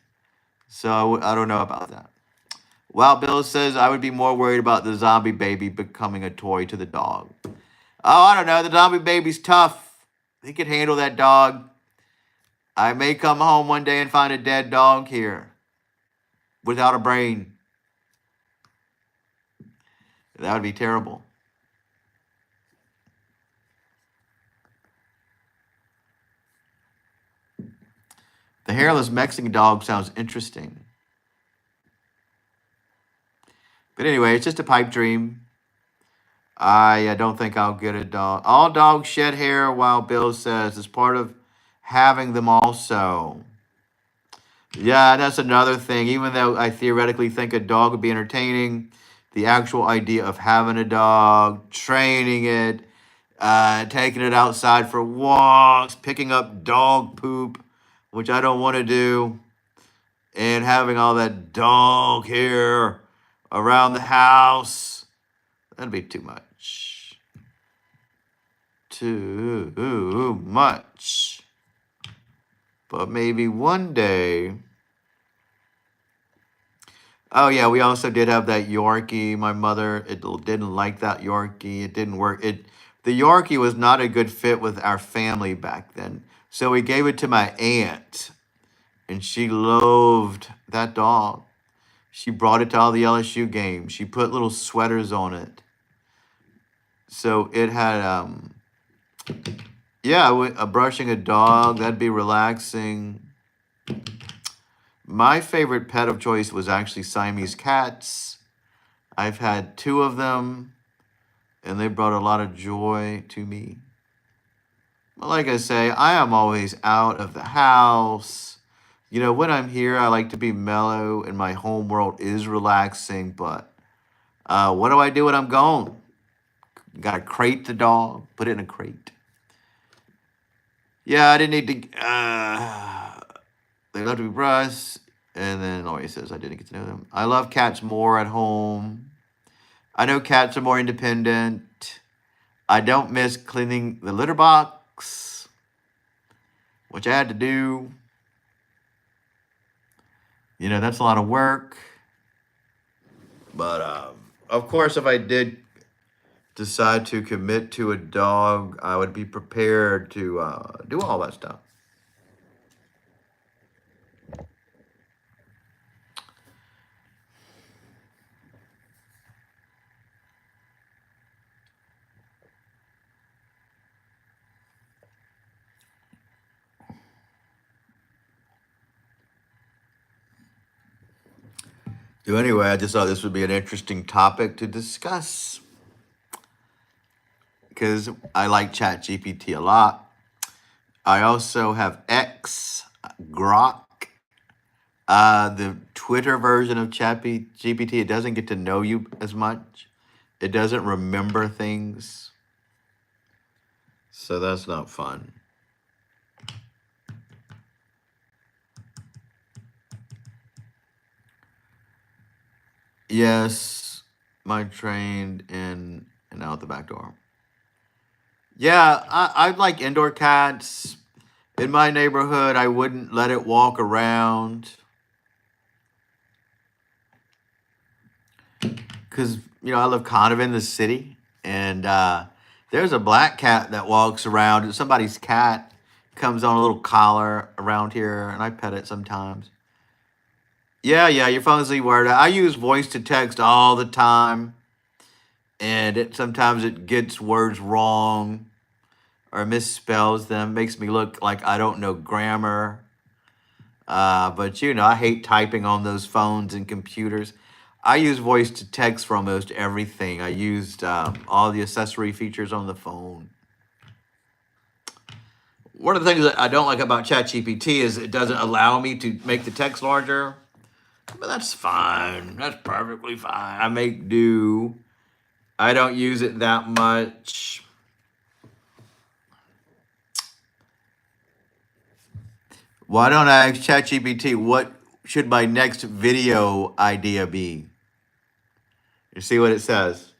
so I don't know about that. Wild Bill says I would be more worried about the zombie baby becoming a toy to the dog. Oh, I don't know. The zombie baby's tough. He could handle that dog. I may come home one day and find a dead dog here without a brain. That would be terrible. The hairless Mexican dog sounds interesting. But anyway, it's just a pipe dream. I don't think I'll get a dog. All dogs shed hair, Wild Bill says. It's part of having them also. Yeah, that's another thing. Even though I theoretically think a dog would be entertaining, the actual idea of having a dog, training it, taking it outside for walks, picking up dog poop, which I don't want to do, and having all that dog hair around the house, that'd be too much. Too much. But maybe one day. Oh yeah, we also did have that Yorkie. My mother didn't like that Yorkie. It didn't work. The Yorkie was not a good fit with our family back then. So we gave it to my aunt, and she loved that dog. She brought it to all the LSU games. She put little sweaters on it. So it had brushing a dog, that'd be relaxing. My favorite pet of choice was actually Siamese cats. I've had 2 of them, and they brought a lot of joy to me. But like I say, I am always out of the house. When I'm here, I like to be mellow, and my home world is relaxing. But what do I do when I'm gone? Got to crate the dog, put it in a crate. Yeah, I didn't need to. They love to be brushed. And then Lori says, I didn't get to know them. I love cats more at home. I know cats are more independent. I don't miss cleaning the litter box, which I had to do. That's a lot of work. But of course, if I did decide to commit to a dog, I would be prepared to do all that stuff. So anyway, I just thought this would be an interesting topic to discuss because I like ChatGPT a lot. I also have X, Grok, the Twitter version of ChatGPT. It doesn't get to know you as much. It doesn't remember things, so that's not fun. Yes, my trained in and out the back door. Yeah, I like indoor cats. In my neighborhood, I wouldn't let it walk around because, I live kind of in the city. And there's a black cat that walks around. Somebody's cat comes on a little collar around here, and I pet it sometimes. Yeah, yeah, your phone's the word. I use voice to text all the time, and sometimes it gets words wrong or misspells them, makes me look like I don't know grammar. But I hate typing on those phones and computers. I use voice to text for almost everything. I used all the accessory features on the phone. One of the things that I don't like about ChatGPT is it doesn't allow me to make the text larger. But that's fine. That's perfectly fine. I make do. I don't use it that much. Why don't I ask ChatGPT what should my next video idea be? You see what it says?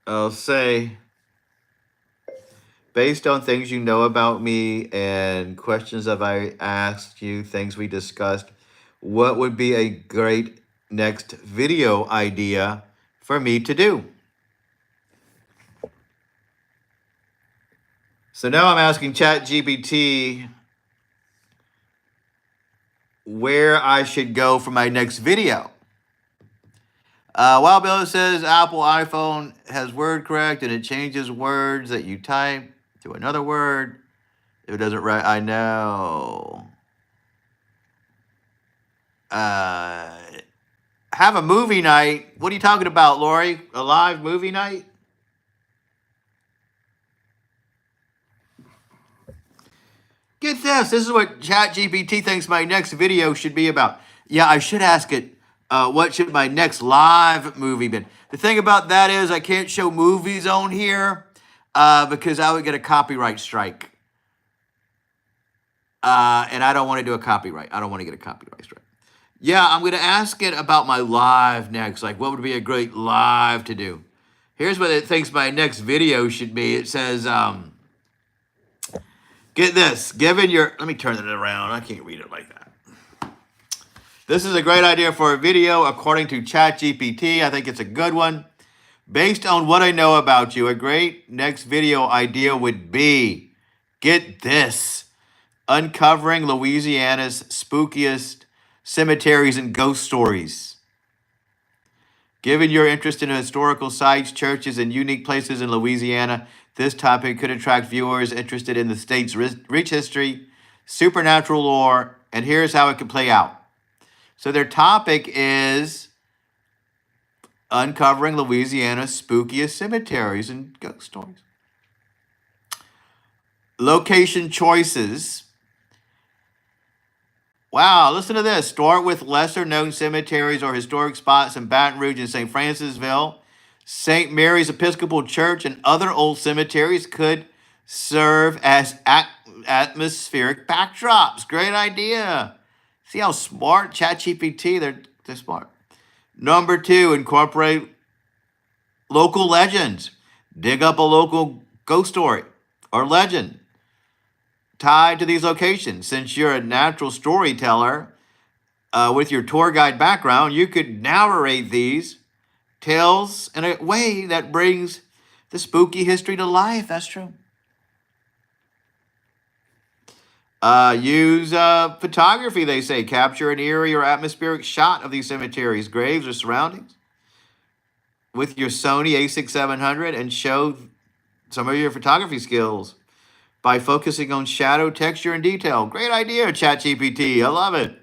I'll say, based on things you know about me and questions that I asked you, things we discussed, what would be a great next video idea for me to do? So now I'm asking ChatGPT where I should go for my next video. Wild Bill says Apple iPhone has word correct and it changes words that you type to another word. If it doesn't write, I know. Uh, have a movie night. What are you talking about, Lori? A live movie night? Get this. This is what ChatGPT thinks my next video should be about. Yeah, I should ask it, what should my next live movie be? The thing about that is I can't show movies on here because I would get a copyright strike. And I don't want to do a copyright. I don't want to get a copyright strike. Yeah, I'm going to ask it about my live next. Like, what would be a great live to do? Here's what it thinks my next video should be. It says, get this, let me turn it around. I can't read it like that. This is a great idea for a video, according to ChatGPT. I think it's a good one. Based on what I know about you, a great next video idea would be, get this, uncovering Louisiana's spookiest cemeteries and ghost stories. Given your interest in historical sites, churches, and unique places in Louisiana, this topic could attract viewers interested in the state's rich history, supernatural lore, and here's how it could play out. So their topic is uncovering Louisiana's spookiest cemeteries and ghost stories. Location choices. Wow, listen to this. Start with lesser known cemeteries or historic spots in Baton Rouge and St. Francisville. St. Mary's Episcopal Church and other old cemeteries could serve as atmospheric backdrops. Great idea. See how smart ChatGPT, they're smart. Number 2, incorporate local legends. Dig up a local ghost story or legend tied to these locations. Since you're a natural storyteller with your tour guide background, you could narrate these tales in a way that brings the spooky history to life. That's true. Use photography, they say. Capture an eerie or atmospheric shot of these cemeteries, graves, or surroundings with your Sony a6700 and show some of your photography skills by focusing on shadow, texture, and detail. Great idea, ChatGPT. I love it.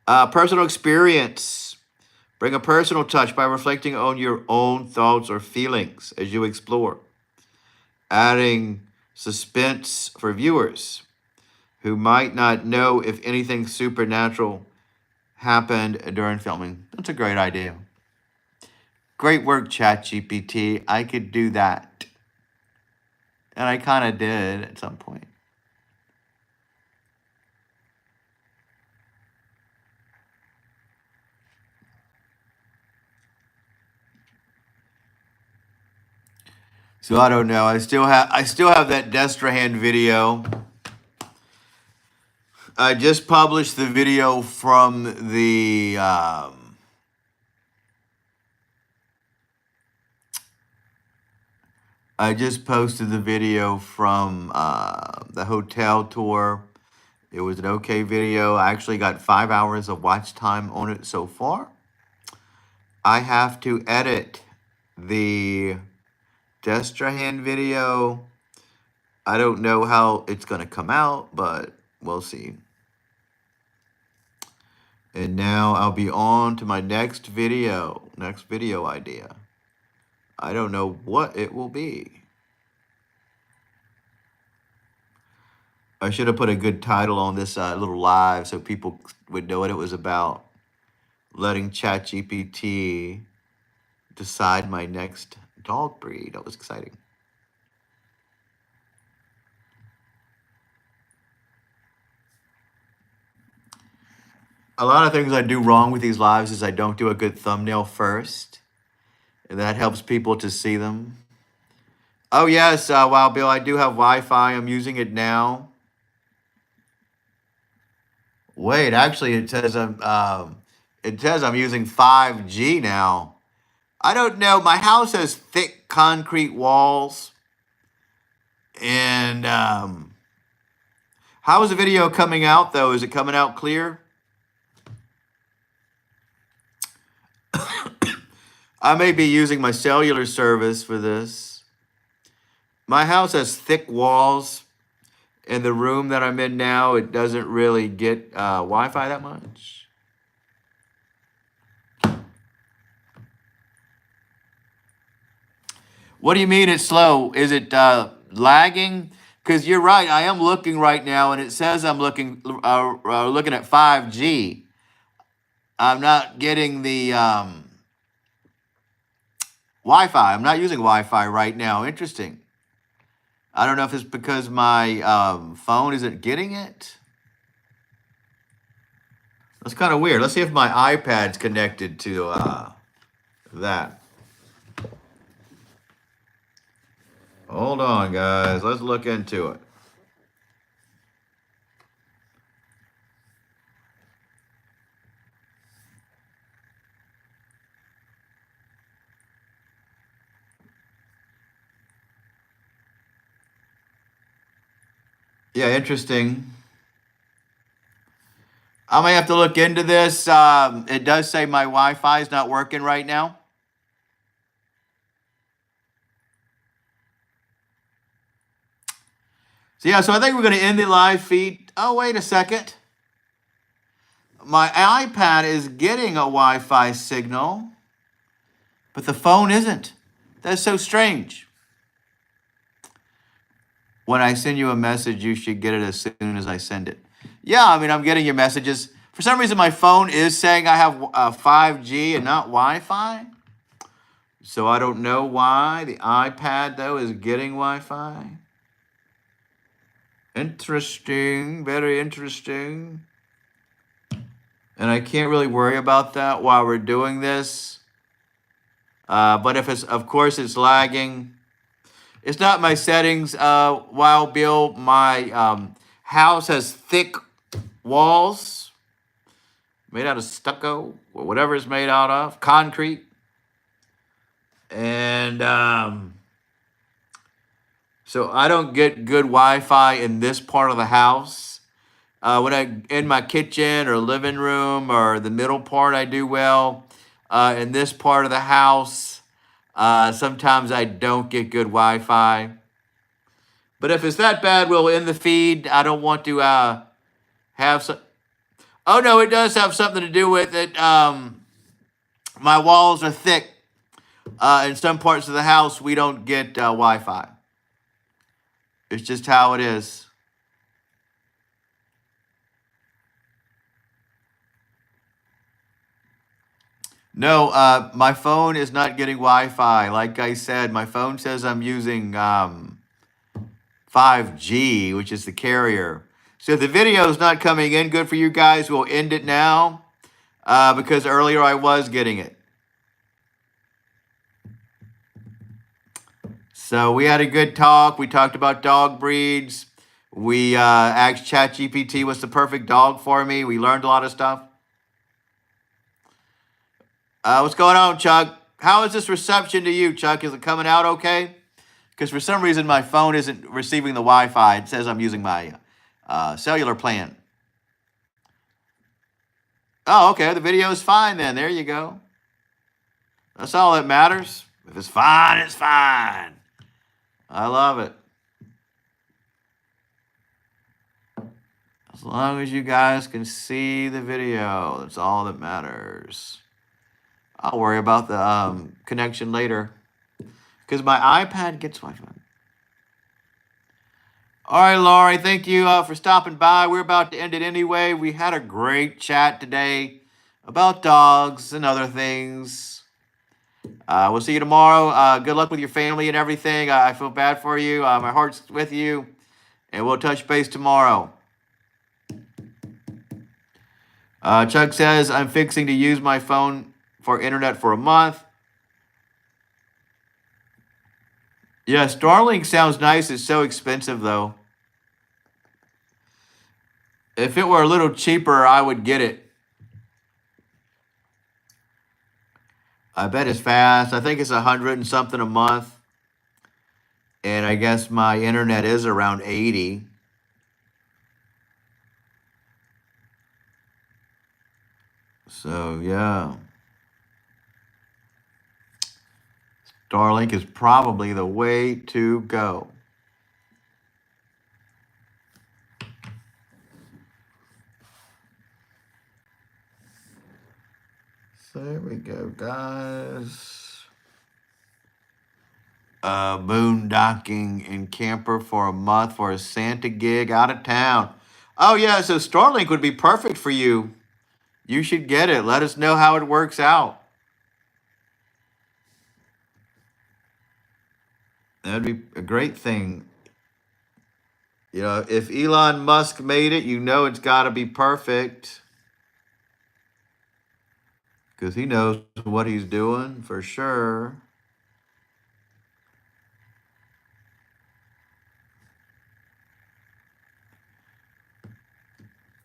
Personal experience. Bring a personal touch by reflecting on your own thoughts or feelings as you explore, adding suspense for viewers who might not know if anything supernatural happened during filming. That's a great idea. Great work, ChatGPT. I could do that. And I kind of did at some point. So I don't know. I still have that Destrehan video. I just published the video from the I just posted the video from the hotel tour. It was an okay video. I actually got 5 hours of watch time on it so far. I have to edit the Destrehan video. I don't know how it's going to come out, but we'll see. And now I'll be on to my next video idea. I don't know what it will be. I should have put a good title on this little live so people would know what it was about. Letting ChatGPT decide my next dog breed. That was exciting. A lot of things I do wrong with these lives is I don't do a good thumbnail first, and that helps people to see them. Oh yes, wow, Bill, I do have Wi-Fi. I'm using it now. Wait, actually, it says I'm using 5G now. I don't know. My house has thick concrete walls, and how is the video coming out though? Is it coming out clear? I may be using my cellular service for this. My house has thick walls. In the room that I'm in now, it doesn't really get Wi-Fi that much. What do you mean it's slow? Is it lagging? Because you're right. I am looking right now, and it says I'm looking at 5G. I'm not getting the Wi-Fi. I'm not using Wi-Fi right now. Interesting. I don't know if it's because my phone isn't getting it. That's kind of weird. Let's see if my iPad's connected to that. Hold on, guys. Let's look into it. Yeah, interesting. I may have to look into this. It does say my Wi-Fi is not working right now. So yeah, so I think we're going to end the live feed. Oh, wait a second. My iPad is getting a Wi-Fi signal, but the phone isn't. That's so strange. When I send you a message, you should get it as soon as I send it. Yeah, I mean, I'm getting your messages. For some reason, my phone is saying I have 5G and not Wi-Fi. So I don't know why. The iPad, though, is getting Wi-Fi. Interesting. Very interesting. And I can't really worry about that while we're doing this. But if it's, of course, it's lagging. It's not my settings. Wild Bill, my house has thick walls made out of stucco or whatever it's made out of, concrete. And so I don't get good Wi-Fi in this part of the house. When I in my kitchen or living room or the middle part, I do well. In this part of the house, sometimes I don't get good Wi-Fi. But if it's that bad, we'll end the feed. I don't want to have some. Oh no, it does have something to do with it. My walls are thick. In some parts of the house, we don't get Wi-Fi. It's just how it is. No, my phone is not getting Wi-Fi. Like I said, my phone says I'm using 5G, which is the carrier. So if the video is not coming in good for you guys, we'll end it now because earlier I was getting it. So we had a good talk. We talked about dog breeds. We asked ChatGPT what's the perfect dog for me. We learned a lot of stuff. What's going on, Chuck? How is this reception to you, Chuck? Is it coming out okay? Because for some reason my phone isn't receiving the Wi-Fi. It says I'm using my cellular plan. Oh, okay. The video is fine then. There you go. That's all that matters. If it's fine, it's fine. I love it. As long as you guys can see the video, that's all that matters. I'll worry about the connection later because my iPad gets Wi-Fi. All right, Laurie, thank you for stopping by. We're about to end it anyway. We had a great chat today about dogs and other things. We'll see you tomorrow. Good luck with your family and everything. I feel bad for you. My heart's with you. And we'll touch base tomorrow. Chuck says, I'm fixing to use my phone for internet for a month. Yeah, Starlink sounds nice. It's so expensive, though. If it were a little cheaper, I would get it. I bet it's fast. I think it's 100 and something a month. And I guess my internet is around 80. So, yeah. Starlink is probably the way to go. So there we go, guys. Boondocking in camper for a month for a Santa gig out of town. Oh, yeah, so Starlink would be perfect for you. You should get it. Let us know how it works out. That'd be a great thing. You know, if Elon Musk made it, you know it's got to be perfect. Because he knows what he's doing for sure.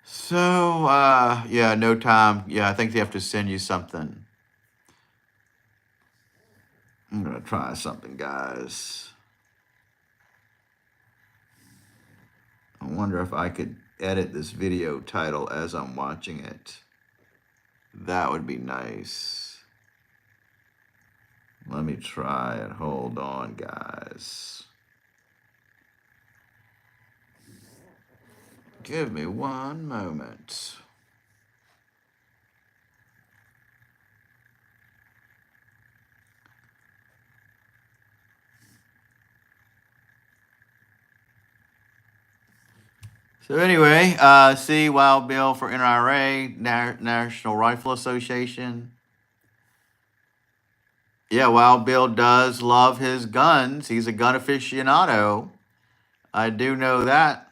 So, yeah, no time. Yeah, I think they have to send you something. I'm going to try something, guys. I wonder if I could edit this video title as I'm watching it. That would be nice. Let me try it. Hold on, guys. Give me one moment. So anyway, see Wild Bill for NRA, National Rifle Association. Yeah, Wild Bill does love his guns. He's a gun aficionado. I do know that.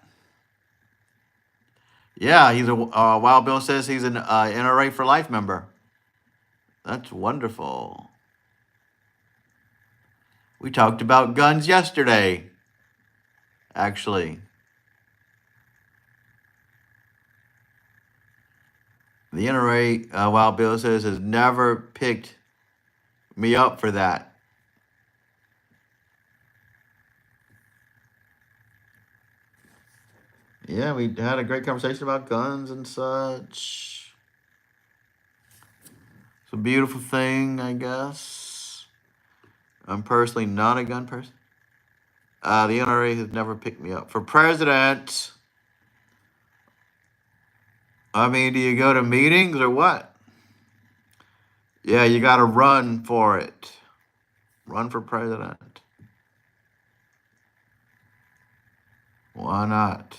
Yeah, he's a Wild Bill says he's an NRA for Life member. That's wonderful. We talked about guns yesterday, actually. The NRA, Wild Bill says, has never picked me up for that. Yeah, we had a great conversation about guns and such. It's a beautiful thing, I guess. I'm personally not a gun person. The NRA has never picked me up for president. I mean, do you go to meetings or what? Yeah, you got to run for it. Run for president. Why not?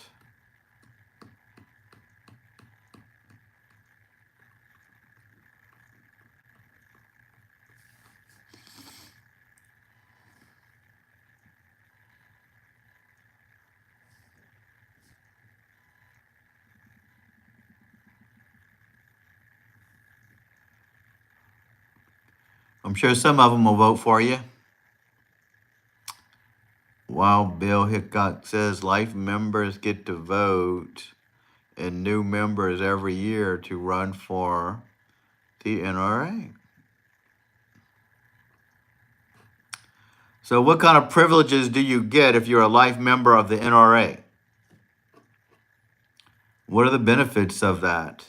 I'm sure some of them will vote for you. While Bill Hickok says life members get to vote and new members every year to run for the NRA. So, what kind of privileges do you get if you're a life member of the NRA? What are the benefits of that?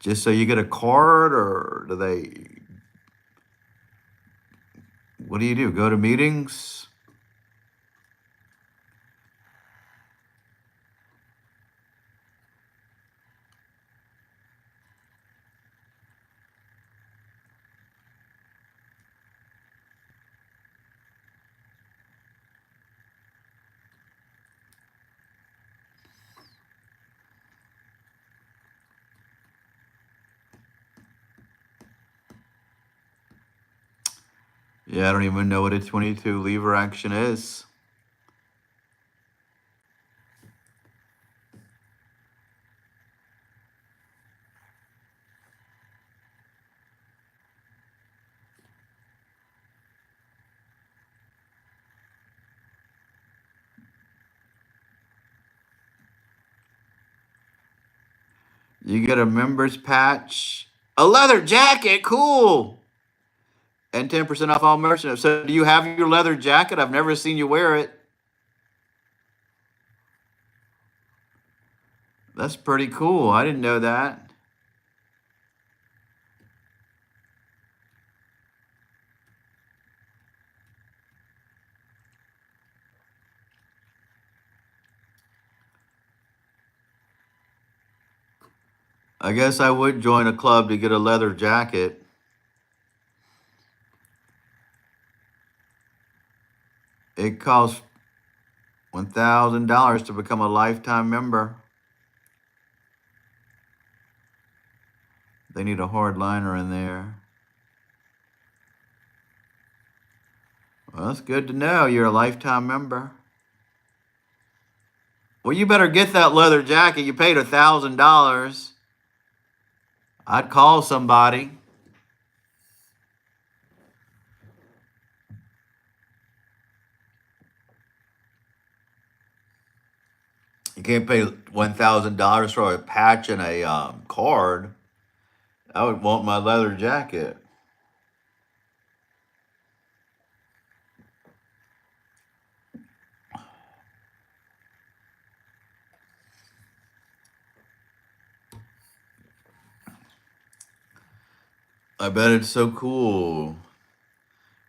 Just so you get a card, or do they? What do you do? Go to meetings? Yeah, I don't even know what a 22 lever action is. You get a member's patch, a leather jacket, cool, and 10% off all merchandise. So, do you have your leather jacket? I've never seen you wear it. That's pretty cool. I didn't know that. I guess I would join a club to get a leather jacket. It costs $1,000 to become a lifetime member. They need a hard liner in there. Well, that's good to know. You're a lifetime member. Well, you better get that leather jacket. You paid $1,000. I'd call somebody. You can't pay $1,000 for a patch and a card. I would want my leather jacket. I bet it's so cool.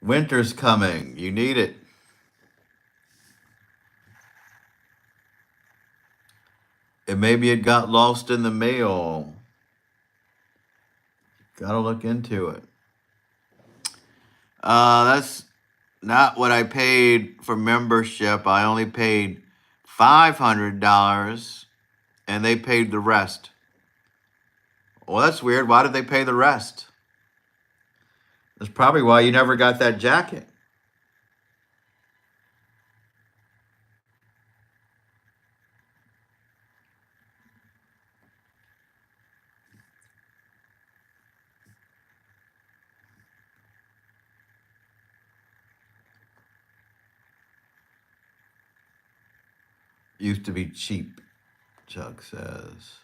Winter's coming. You need it. And maybe it got lost in the mail. Gotta look into it. That's not what I paid for membership. I only paid $500 and they paid the rest. Well, that's weird. Why did they pay the rest? That's probably why you never got that jacket. Used to be cheap, Chuck says.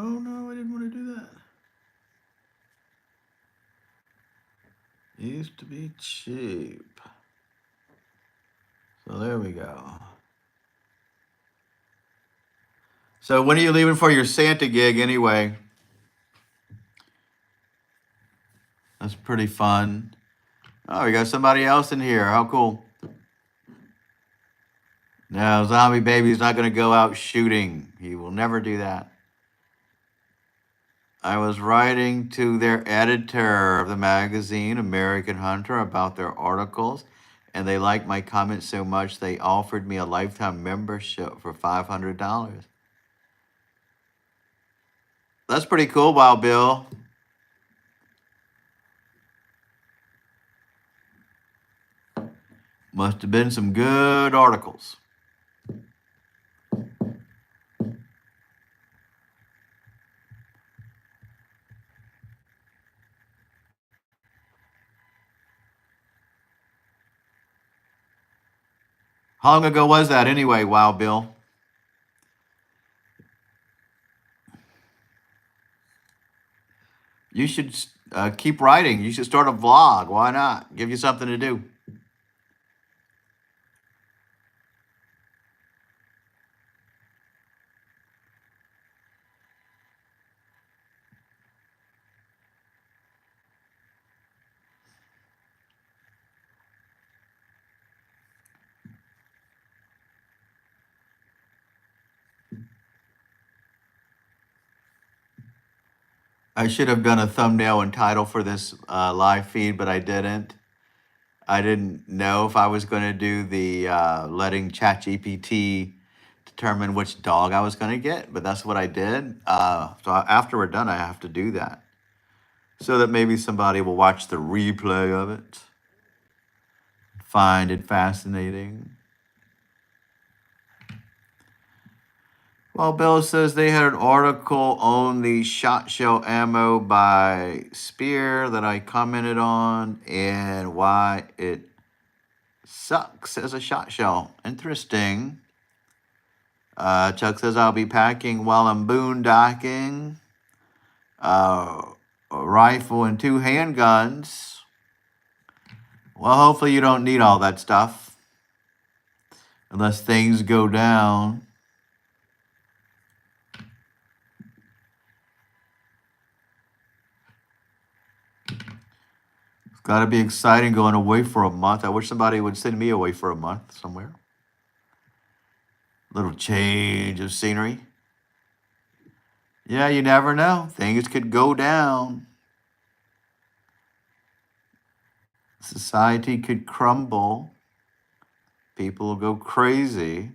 Oh no, I didn't want to do that. Used to be cheap. So there we go. So when are you leaving for your Santa gig anyway? That's pretty fun. Oh, we got somebody else in here. How cool. No, Zombie Baby's not going to go out shooting. He will never do that. I was writing to their editor of the magazine, American Hunter, about their articles, and they liked my comments so much they offered me a lifetime membership for $500. That's pretty cool, Wild Bill. Must have been some good articles. How long ago was that anyway, Wild Bill? You should keep writing. You should start a vlog. Why not? Give you something to do. I should have done a thumbnail and title for this live feed, but I didn't. I didn't know if I was going to do the letting ChatGPT determine which dog I was going to get, but that's what I did. So after we're done, I have to do that so that maybe somebody will watch the replay of it, find it fascinating. Well, Bill says they had an article on the shot shell ammo by Spear that I commented on and why it sucks as a shot shell. Interesting. Chuck says I'll be packing while I'm boondocking. A rifle and 2 handguns. Well, hopefully you don't need all that stuff unless things go down. It's got to be exciting going away for a month. I wish somebody would send me away for a month somewhere. Little change of scenery. Yeah, you never know. Things could go down. Society could crumble. People will go crazy.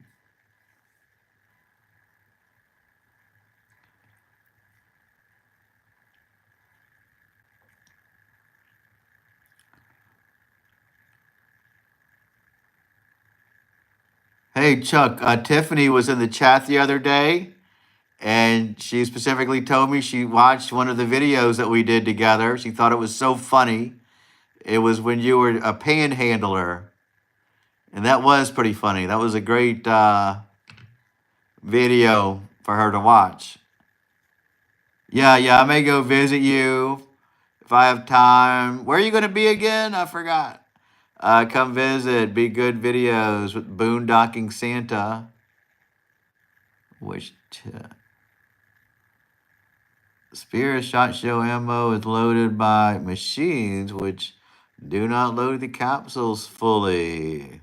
Hey, Chuck, Tiffany was in the chat the other day, and she specifically told me she watched one of the videos that we did together. She thought it was so funny. It was when you were a panhandler, and that was pretty funny. That was a great video for her to watch. Yeah, I may go visit you if I have time. Where are you going to be again? I forgot. Come visit. Be good videos with Boondocking Santa. Which Spear shot shell ammo is loaded by machines which do not load the capsules fully,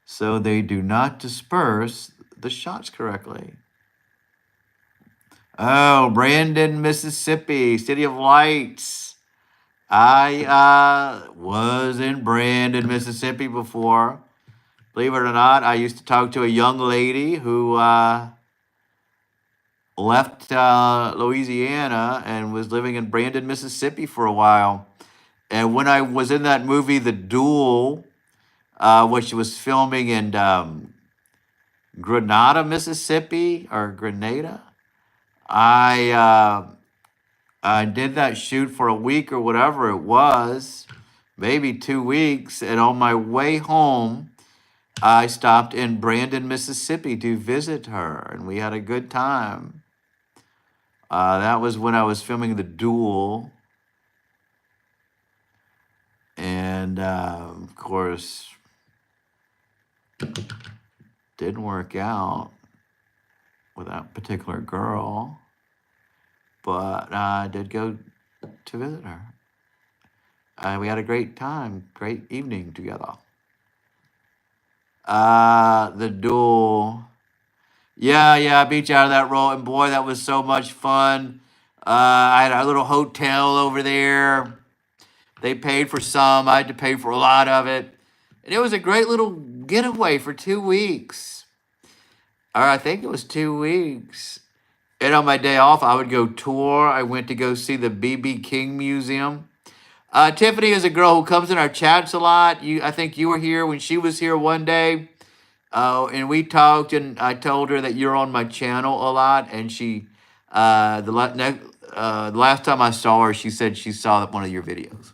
so they do not disperse the shots correctly. Oh, Brandon, Mississippi, City of Lights. I was in Brandon, Mississippi before. Believe it or not, I used to talk to a young lady who left Louisiana and was living in Brandon, Mississippi for a while. And when I was in that movie, The Duel, which was filming in Grenada, Mississippi, or Grenada, I did that shoot for a week or whatever it was, maybe 2 weeks. And on my way home, I stopped in Brandon, Mississippi to visit her, and we had a good time. That was when I was filming The Duel. And of course, didn't work out with that particular girl. But I did go to visit her. We had a great time, great evening together. The Duel. Yeah, I beat you out of that role, and boy, that was so much fun. I had a little hotel over there. They paid for some, I had to pay for a lot of it. And it was a great little getaway for 2 weeks. Or I think it was 2 weeks. And on my day off, I would go tour. I went to go see the B.B. King Museum. Tiffany is a girl who comes in our chats a lot. I think you were here when she was here one day. And we talked, and I told her that you're on my channel a lot. And the last time I saw her, she said she saw one of your videos.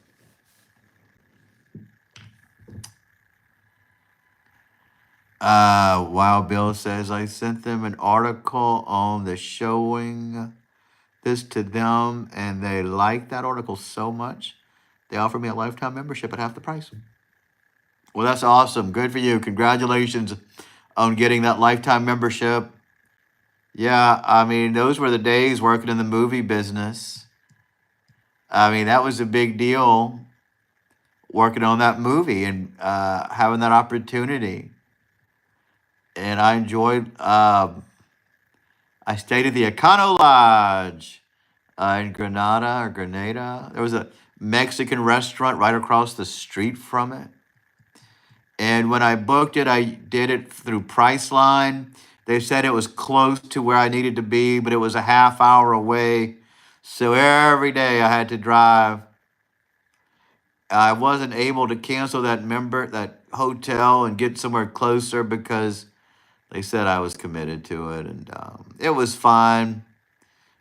Wild Bill says, I sent them an article on the showing this to them, and they liked that article so much, they offered me a lifetime membership at half the price. Well, that's awesome. Good for you. Congratulations on getting that lifetime membership. Yeah, I mean, those were the days working in the movie business. I mean, that was a big deal working on that movie and having that opportunity. And I enjoyed, I stayed at the Econo Lodge in Grenada. There was a Mexican restaurant right across the street from it. And when I booked it, I did it through Priceline. They said it was close to where I needed to be, but it was a half hour away. So every day I had to drive. I wasn't able to cancel that hotel and get somewhere closer because they said I was committed to it. And it was fine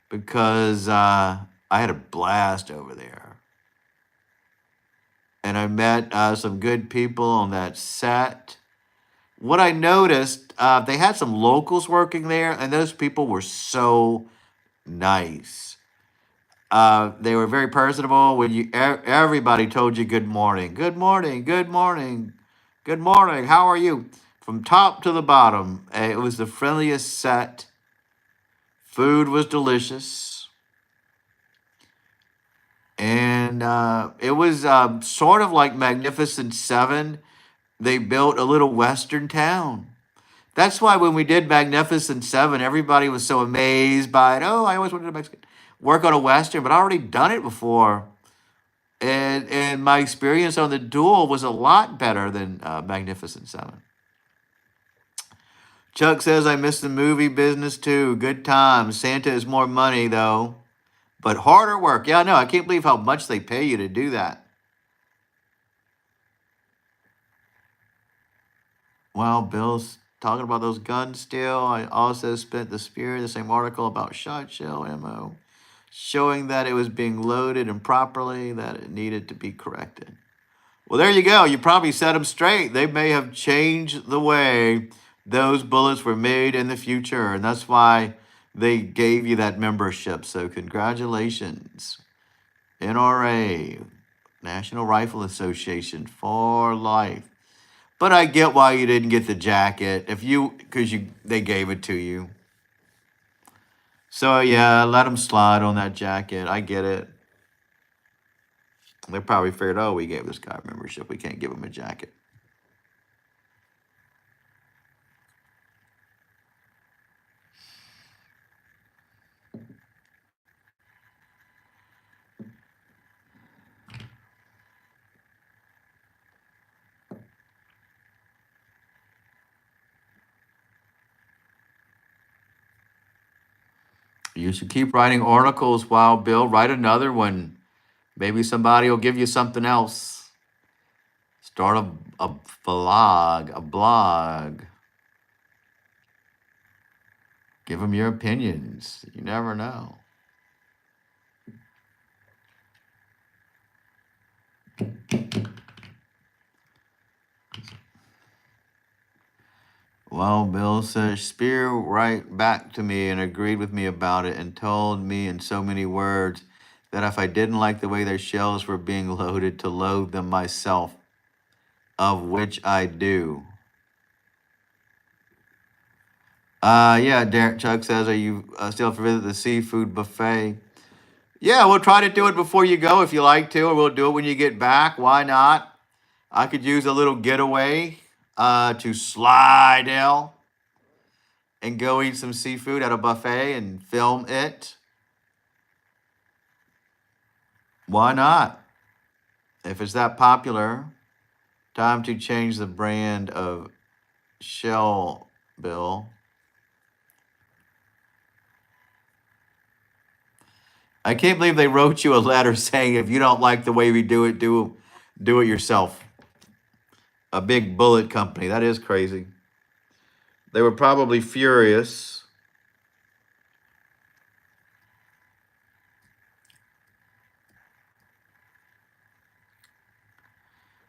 because I had a blast over there. And I met some good people on that set. What I noticed, they had some locals working there, and those people were so nice. They were very personable. Everybody told you good morning, good morning, good morning, good morning. How are you? From top to the bottom, it was the friendliest set. Food was delicious, and it was sort of like Magnificent Seven. They built a little western town. That's why when we did Magnificent Seven, everybody was so amazed by it. Oh, I always wanted to work on a western, but I already done it before, and my experience on the Duel was a lot better than Magnificent Seven. Chuck says I miss the movie business too. Good times. Santa is more money though, but harder work. Yeah, I know. I can't believe how much they pay you to do that. Well, Bill's talking about those guns still. I also spent the Spirit, the same article about shot shell ammo, showing that it was being loaded improperly, that it needed to be corrected. Well, there you go. You probably set them straight. They may have changed the way those bullets were made in the future, and that's why they gave you that membership. So congratulations. NRA, National Rifle Association for life. But I get why you didn't get the jacket because they gave it to you. So yeah, let them slide on that jacket. I get it. They probably figured, oh, we gave this guy a membership. We can't give him a jacket. You should keep writing articles, Wild Bill. Write another one. Maybe somebody will give you something else. Start a blog. Give them your opinions. You never know. Well, Bill says Spear right back to me and agreed with me about it and told me in so many words that if I didn't like the way their shells were being loaded, to load them myself, of which I do. Yeah, Derek Chuck says, are you still for visit the seafood buffet? Yeah, we'll try to do it before you go if you like to, or we'll do it when you get back. Why not? I could use a little getaway to Slidell and go eat some seafood at a buffet and film it. Why not? If it's that popular, time to change the brand of shell, Bill. I can't believe they wrote you a letter saying if you don't like the way we do it, do it yourself. A big bullet company. That is crazy. They were probably furious.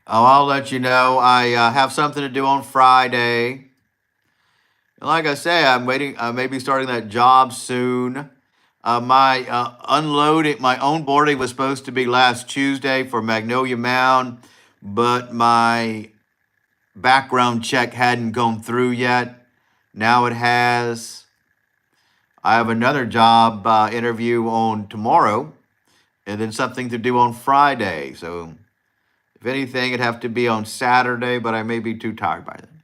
Oh, I'll let you know. I have something to do on Friday. And like I say, I'm waiting. I may be starting that job soon. My unloading, my own boarding was supposed to be last Tuesday for Magnolia Mound, but my background check hadn't gone through yet. Now it has. I have another job interview on tomorrow, and then something to do on Friday. So, if anything, it'd have to be on Saturday, but I may be too tired by then.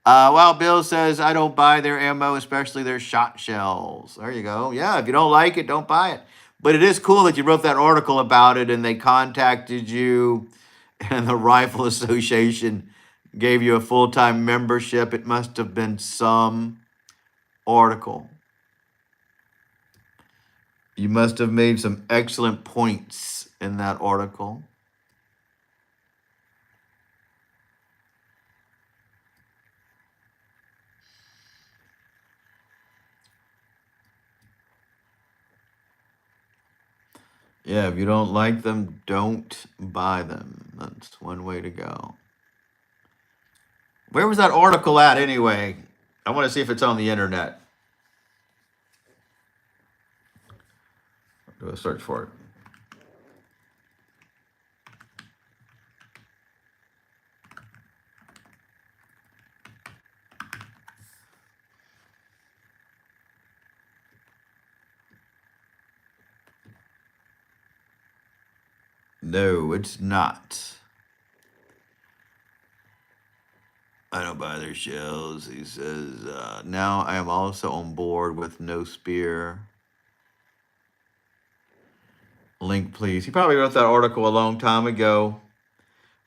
Well, Bill says, I don't buy their ammo, especially their shot shells. There you go. Yeah, if you don't like it, don't buy it. But it is cool that you wrote that article about it and they contacted you and the Rifle Association gave you a full-time membership. It must have been some article. You must have made some excellent points in that article. Yeah, if you don't like them, don't buy them. That's one way to go. Where was that article at anyway? I want to see if it's on the internet. Do a search for it. No, it's not. I don't buy their shells. He says, now I am also on board with No Spear. Link, please. He probably wrote that article a long time ago.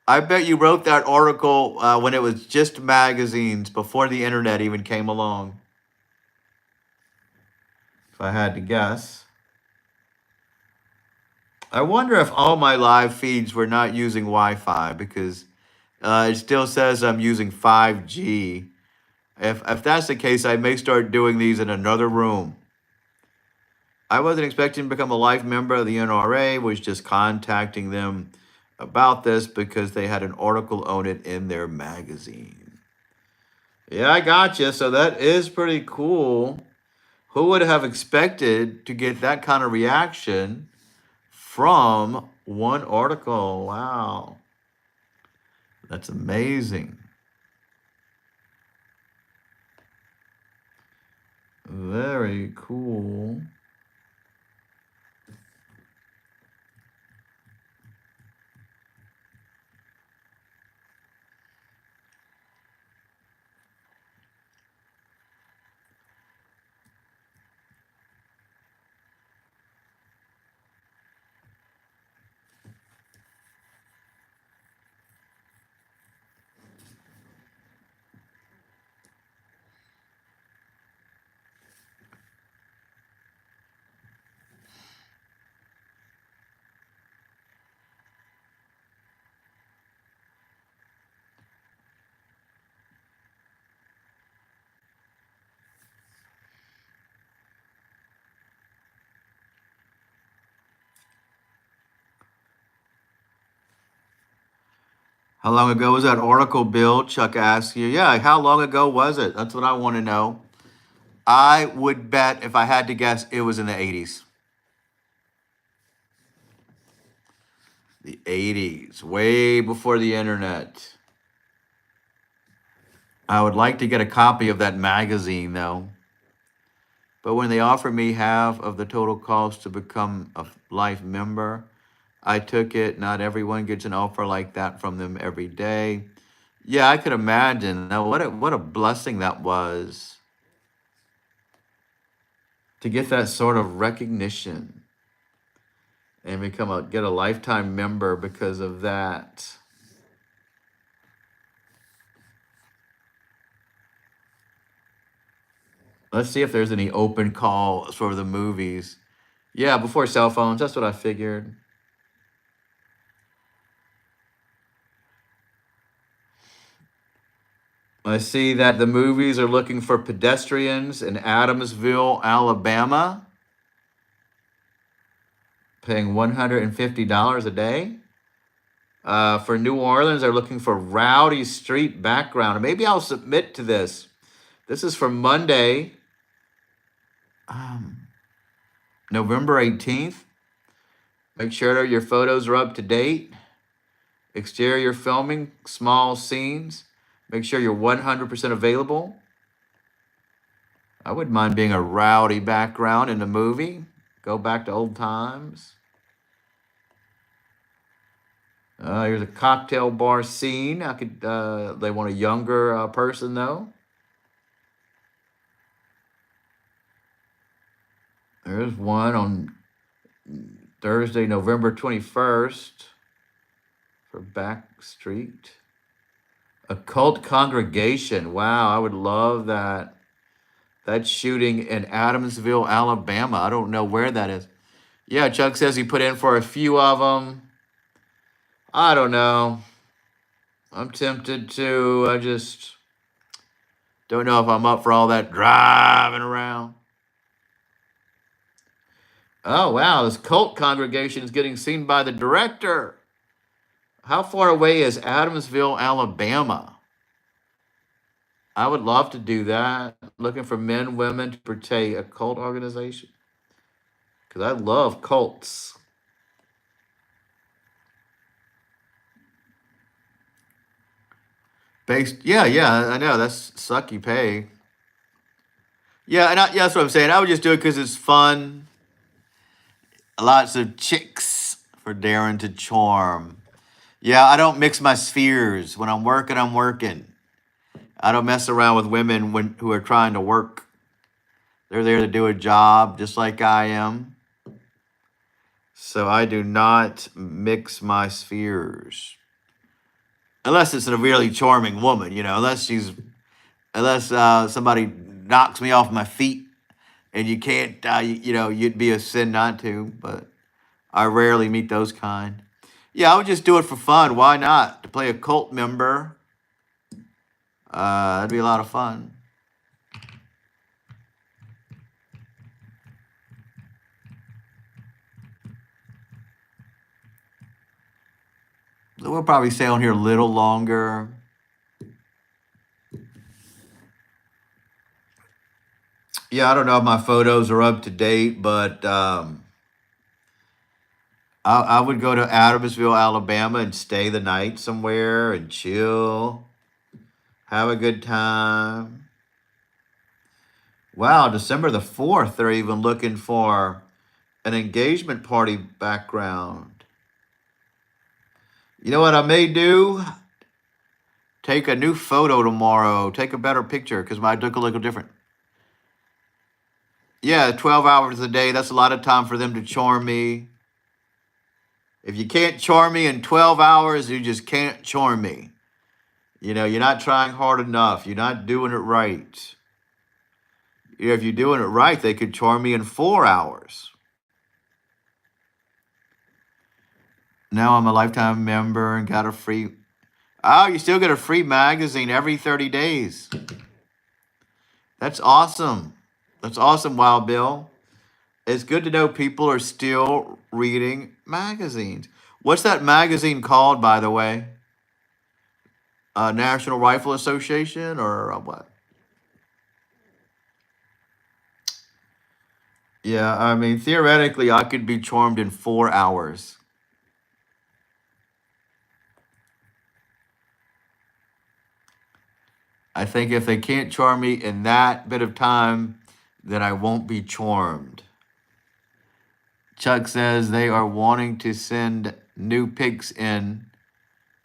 I bet you wrote that article when it was just magazines, before the internet even came along. If I had to guess. I wonder if all my live feeds were not using Wi-Fi because it still says I'm using 5G. If that's the case, I may start doing these in another room. I wasn't expecting to become a life member of the NRA, was just contacting them about this because they had an article on it in their magazine. Yeah, I got you. So that is pretty cool. Who would have expected to get that kind of reaction from one article? Wow. That's amazing. Very cool. How long ago was that article, Bill? Chuck asks you. Yeah, how long ago was it? That's what I want to know. I would bet, if I had to guess, it was in the 80s. The 80s, way before the internet. I would like to get a copy of that magazine, though. But when they offered me half of the total cost to become a life member, I took it. Not everyone gets an offer like that from them every day. Yeah, I could imagine. Now, what a blessing that was to get that sort of recognition and get a lifetime member because of that. Let's see if there's any open calls for the movies. Yeah, before cell phones, that's what I figured. I see that the movies are looking for pedestrians in Adamsville, Alabama, paying $150 a day. For New Orleans, they're looking for rowdy street background. Maybe I'll submit to this. This is for Monday, um, November 18th. Make sure that your photos are up to date. Exterior filming, small scenes. Make sure you're 100% available. I wouldn't mind being a rowdy background in the movie. Go back to old times. Here's a cocktail bar scene. I could. They want a younger person though. There's one on Thursday, November 21st for Backstreet. A cult congregation. Wow, I would love that. That's shooting in Adamsville, Alabama. I don't know where that is. Yeah, Chuck says he put in for a few of them. I don't know. I'm tempted to. I just don't know if I'm up for all that driving around. Oh, wow. This cult congregation is getting seen by the director. How far away is Adamsville, Alabama? I would love to do that. Looking for men, women to portray a cult organization. Because I love cults. Yeah, I know. That's sucky pay. Yeah, that's what I'm saying. I would just do it because it's fun. Lots of chicks for Darren to charm. Yeah, I don't mix my spheres. When I'm working, I'm working. I don't mess around with women who are trying to work. They're there to do a job just like I am. So I do not mix my spheres. Unless it's a really charming woman, unless somebody knocks me off my feet and you can't, you'd be a sin not to, but I rarely meet those kind. Yeah, I would just do it for fun. Why not? To play a cult member, that'd be a lot of fun. So we'll probably stay on here a little longer. Yeah, I don't know if my photos are up to date, but I would go to Adamsville, Alabama, and stay the night somewhere and chill, have a good time. Wow, December the 4th, they're even looking for an engagement party background. You know what I may do? Take a new photo tomorrow. Take a better picture because my look a little different. Yeah, 12 hours a day. That's a lot of time for them to charm me. If you can't charm me in 12 hours, you just can't charm me. You're not trying hard enough. You're not doing it right. If you're doing it right, they could charm me in 4 hours. Now I'm a lifetime member and got a free. Oh, you still get a free magazine every 30 days. That's awesome. That's awesome, Wild Bill. It's good to know people are still reading magazines. What's that magazine called, by the way? National Rifle Association or what? Yeah, I mean, theoretically, I could be charmed in 4 hours. I think if they can't charm me in that bit of time, then I won't be charmed. Chuck says they are wanting to send new pics in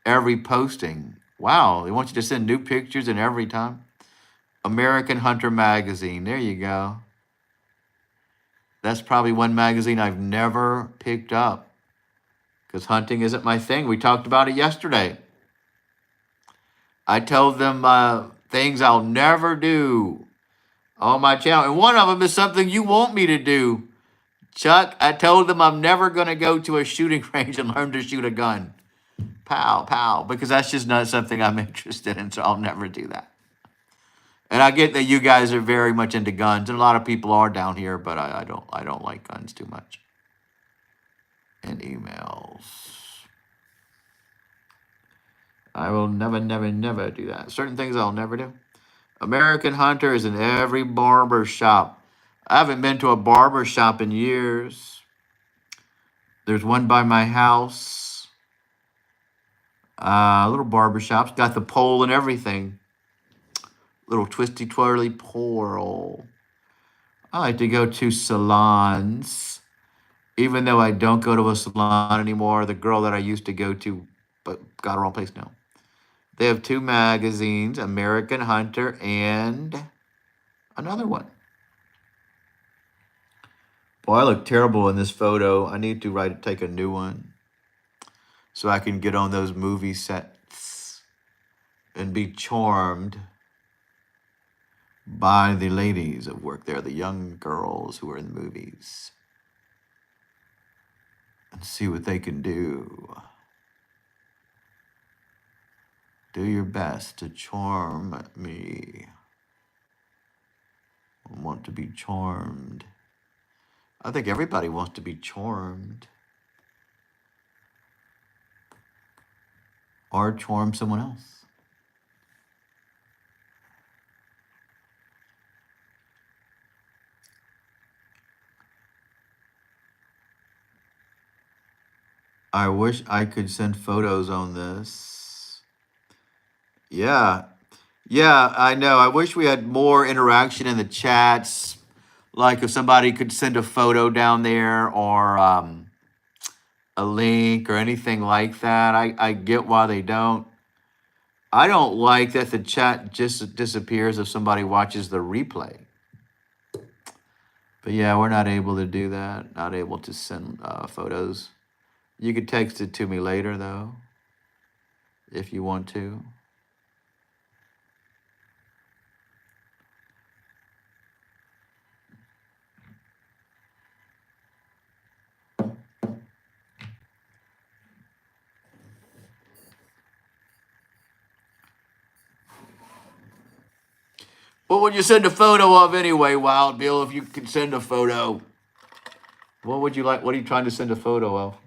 every posting. Wow, they want you to send new pictures in every time. American Hunter magazine. There you go. That's probably one magazine I've never picked up because hunting isn't my thing. We talked about it yesterday. I told them things I'll never do on my channel. And one of them is something you want me to do. Chuck, I told them I'm never going to go to a shooting range and learn to shoot a gun. Pow, pow, because that's just not something I'm interested in, so I'll never do that. And I get that you guys are very much into guns, and a lot of people are down here, but I don't like guns too much. And emails. I will never, never, never do that. Certain things I'll never do. American Hunter is in every barber shop. I haven't been to a barber shop in years. There's one by my house. Little barber shop's got the pole and everything. Little twisty twirly pole. I like to go to salons, even though I don't go to a salon anymore. The girl that I used to go to, but got her own place now. They have two magazines, American Hunter and another one. Boy, I look terrible in this photo. I need to take a new one so I can get on those movie sets and be charmed by the ladies that work there, the young girls who are in the movies, and see what they can do. Do your best to charm me. I want to be charmed. I think everybody wants to be charmed. Or charm someone else. I wish I could send photos on this. Yeah. Yeah, I know. I wish we had more interaction in the chats. Like if somebody could send a photo down there or a link or anything like that. I get why they don't. I don't like that the chat just disappears if somebody watches the replay. But yeah, we're not able to do that. Not able to send photos. You could text it to me later, though, if you want to. What would you send a photo of anyway, Wild Bill, if you could send a photo? What would you like? What are you trying to send a photo of?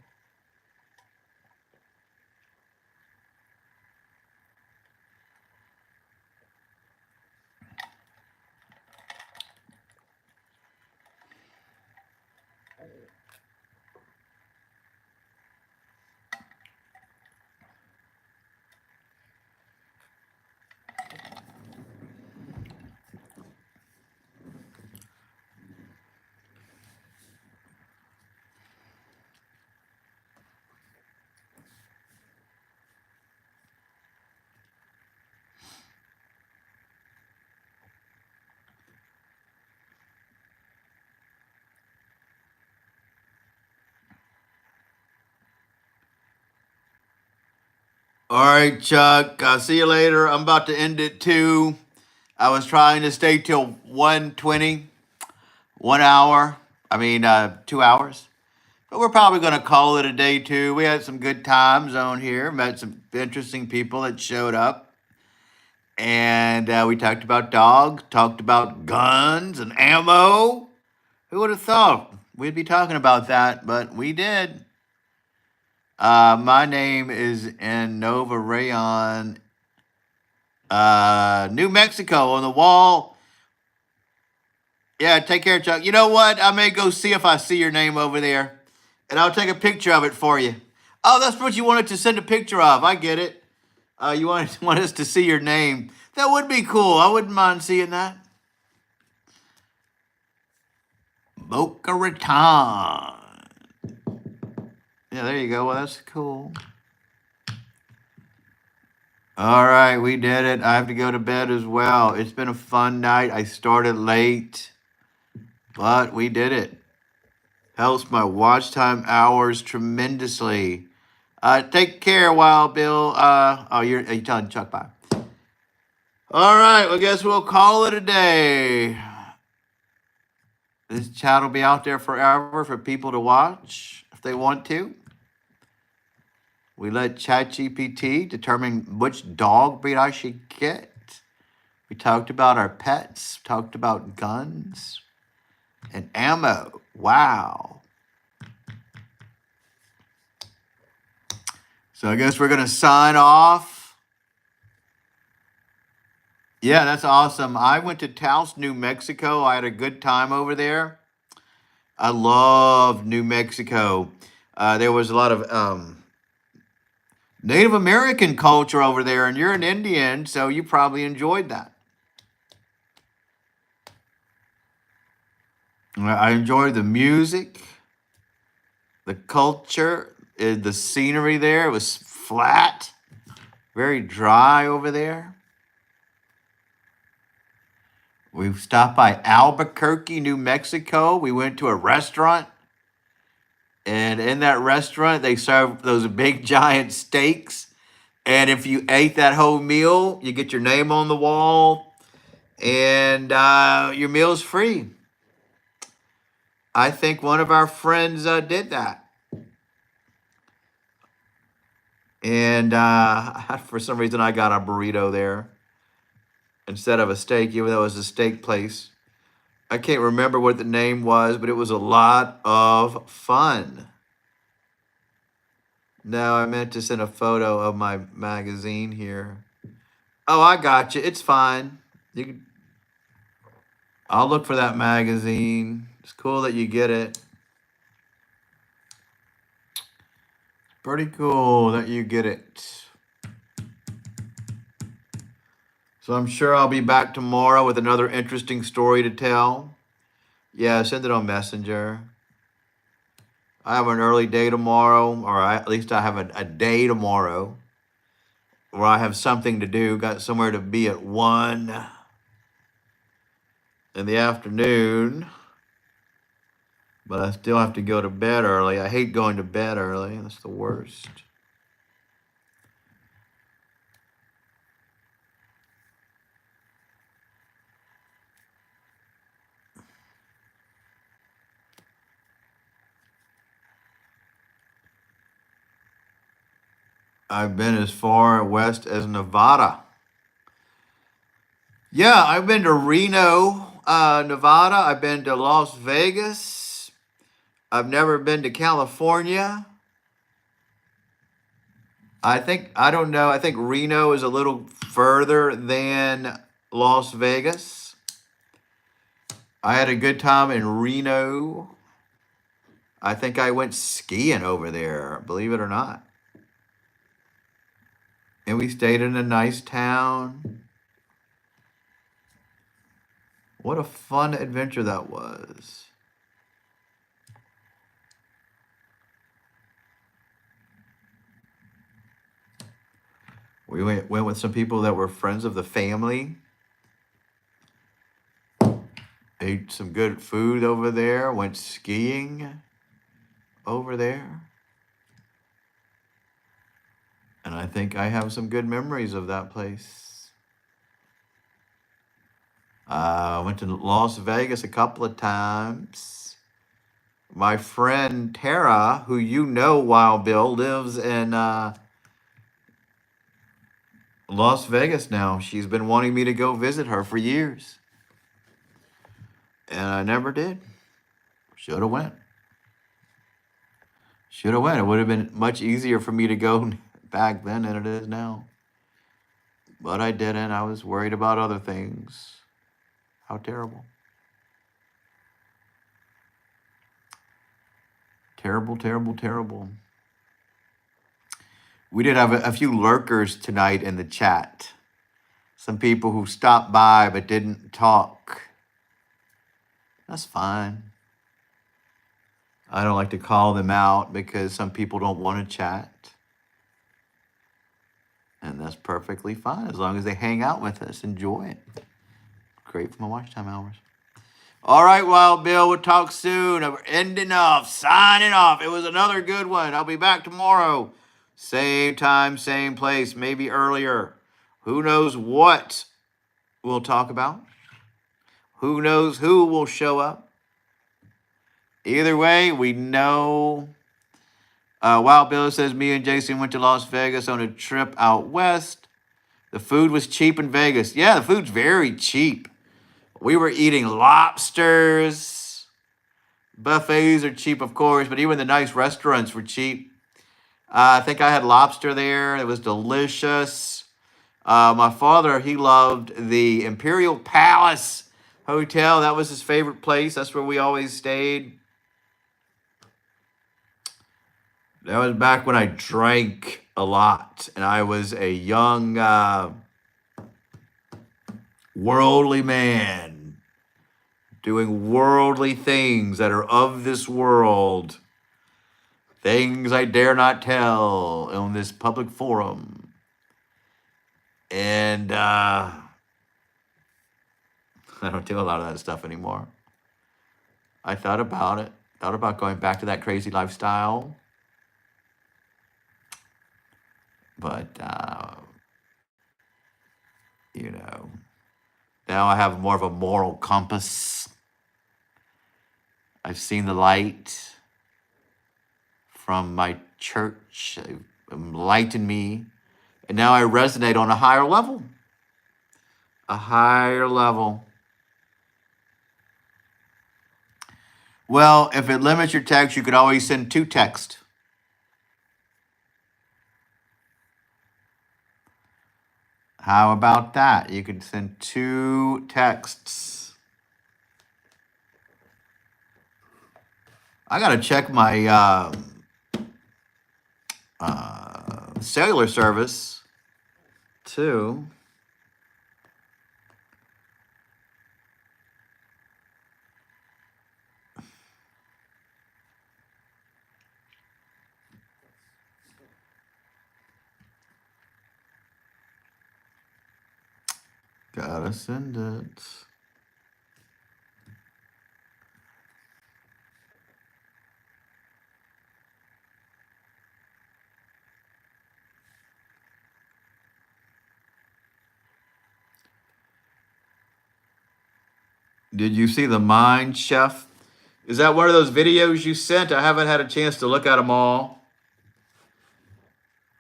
All right, Chuck. I'll see you later. I'm about to end it too. I was trying to stay till 1:20, 1 hour. 2 hours. But we're probably going to call it a day too. We had some good times on here. Met some interesting people that showed up. And we talked about dogs, talked about guns and ammo. Who would have thought we'd be talking about that? But we did. My name is in Nova Rayon New Mexico on the wall. Yeah, take care, Chuck. You know what? I may go see if I see your name over there, and I'll take a picture of it for you. Oh, that's what you wanted to send a picture of. I get it. You want us to see your name. That would be cool. I wouldn't mind seeing that. Boca Raton. Yeah, there you go. Well, that's cool. All right, we did it. I have to go to bed as well. It's been a fun night. I started late, but we did it. Helps my watch time hours tremendously. Take care, Wild Bill. You're telling Chuck bye. All right, well, guess we'll call it a day. This chat will be out there forever for people to watch if they want to. We let ChatGPT determine which dog breed I should get. We talked about our pets, talked about guns and ammo. Wow. So I guess we're going to sign off. Yeah, that's awesome. I went to Taos, New Mexico. I had a good time over there. I love New Mexico. There was a lot of Native American culture over there, and you're an Indian, so you probably enjoyed that. I enjoyed the music, the culture, the scenery there. It was flat, very dry over there. We stopped by Albuquerque, New Mexico. We went to a restaurant. And in that restaurant, they serve those big giant steaks. And if you ate that whole meal, you get your name on the wall and your meal's free. I think one of our friends did that. And for some reason, I got a burrito there instead of a steak, even though it was a steak place. I can't remember what the name was, but it was a lot of fun. No, I meant to send a photo of my magazine here. Oh, I got you. It's fine. I'll look for that magazine. It's cool that you get it. Pretty cool that you get it. So I'm sure I'll be back tomorrow with another interesting story to tell. Yeah, send it on Messenger. I have an early day tomorrow, or at least I have a day tomorrow where I have something to do, got somewhere to be at 1 in the afternoon. But I still have to go to bed early. I hate going to bed early. That's the worst. I've been as far west as Nevada. Yeah, I've been to Reno, Nevada. I've been to Las Vegas. I've never been to California. I don't know. I think Reno is a little further than Las Vegas. I had a good time in Reno. I think I went skiing over there, believe it or not. And we stayed in a nice town. What a fun adventure that was. We went with some people that were friends of the family. Ate some good food over there. Went skiing over there. And I think I have some good memories of that place. I went to Las Vegas a couple of times. My friend Tara, who you know, Wild Bill, lives in Las Vegas now. She's been wanting me to go visit her for years. And I never did. Should have went. Should have went. It would have been much easier for me to go back then than it is now. But I didn't. I was worried about other things. How terrible. Terrible, terrible, terrible. We did have a few lurkers tonight in the chat. Some people who stopped by but didn't talk. That's fine. I don't like to call them out because some people don't want to chat. And that's perfectly fine as long as they hang out with us. Enjoy it. Great for my watch time hours. All right, Wild Bill, we'll talk soon. We're ending off, signing off. It was another good one. I'll be back tomorrow. Same time, same place, maybe earlier. Who knows what we'll talk about? Who knows who will show up? Either way, we know. Wild Bill says, me and Jason went to Las Vegas on a trip out west. The food was cheap in Vegas. Yeah, the food's very cheap. We were eating lobsters. Buffets are cheap, of course, but even the nice restaurants were cheap. I think I had lobster there. It was delicious. My father, he loved the Imperial Palace Hotel. That was his favorite place. That's where we always stayed. That was back when I drank a lot and I was a young, worldly man doing worldly things that are of this world. Things I dare not tell on this public forum. And I don't do a lot of that stuff anymore. I thought about it. Thought about going back to that crazy lifestyle. But, you know, now I have more of a moral compass. I've seen the light from my church. They've enlightened me. And now I resonate on a higher level. A higher level. Well, if it limits your text, you could always send 2 texts. How about that? You could send 2 texts. I gotta check my cellular service too. Gotta send it. Did you see the Mind Chef? Is that one of those videos you sent? I haven't had a chance to look at them all.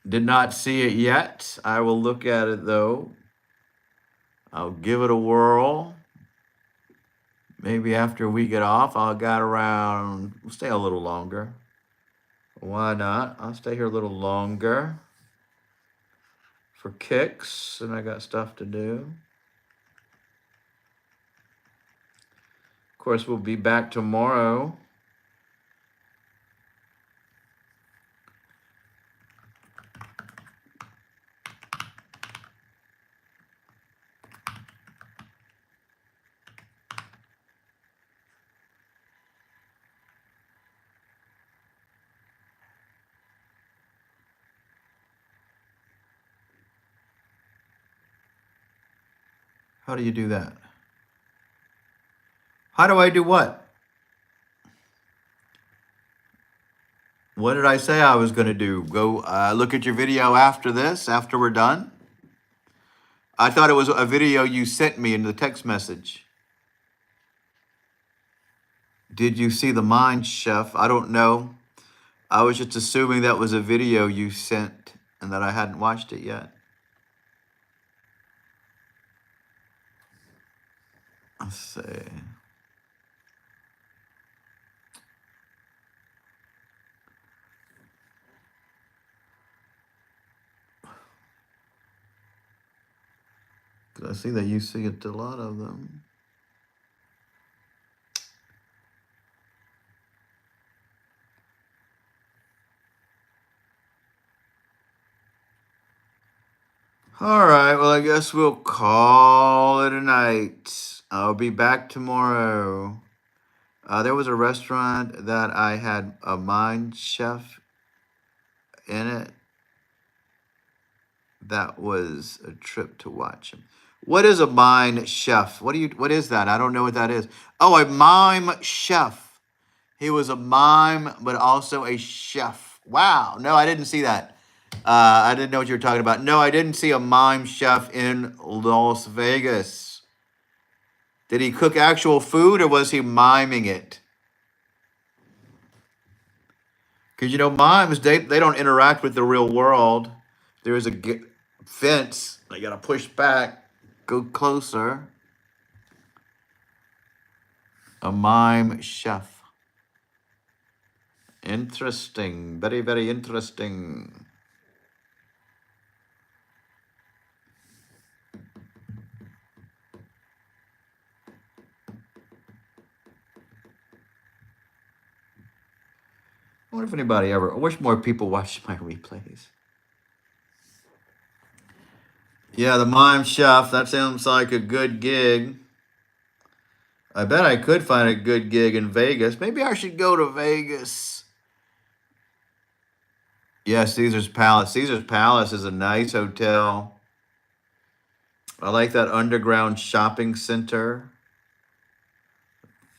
Did not see it yet. I will look at it though. I'll give it a whirl. Maybe after we get off, I'll get around, we'll stay a little longer. Why not? I'll stay here a little longer for kicks, and I got stuff to do. Of course, we'll be back tomorrow. How do you do that? How do I do what? What did I say I was going to do? Go look at your video after this, after we're done? I thought it was a video you sent me in the text message. Did you see the Mind Chef? I don't know. I was just assuming that was a video you sent and that I hadn't watched it yet. Let's see. I see that you see it, a lot of them. All right, well, I guess we'll call it a night. I'll be back tomorrow. There was a restaurant that I had a mind chef in it. That was a trip to watch him. What is a mind chef? What is that? I don't know what that is. Oh, a mime chef. He was a mime, but also a chef. Wow. No, I didn't see that. I didn't know what you were talking about. No, I didn't see a mime chef in Las Vegas. Did he cook actual food or was he miming it? Because mimes, they don't interact with the real world. There is a fence. They gotta push back, go closer. A mime chef. Interesting. Very, very interesting. I wonder if anybody ever. I wish more people watched my replays. Yeah, the mime chef. That sounds like a good gig. I bet I could find a good gig in Vegas. Maybe I should go to Vegas. Yeah, Caesar's Palace. Caesar's Palace is a nice hotel. I like that underground shopping center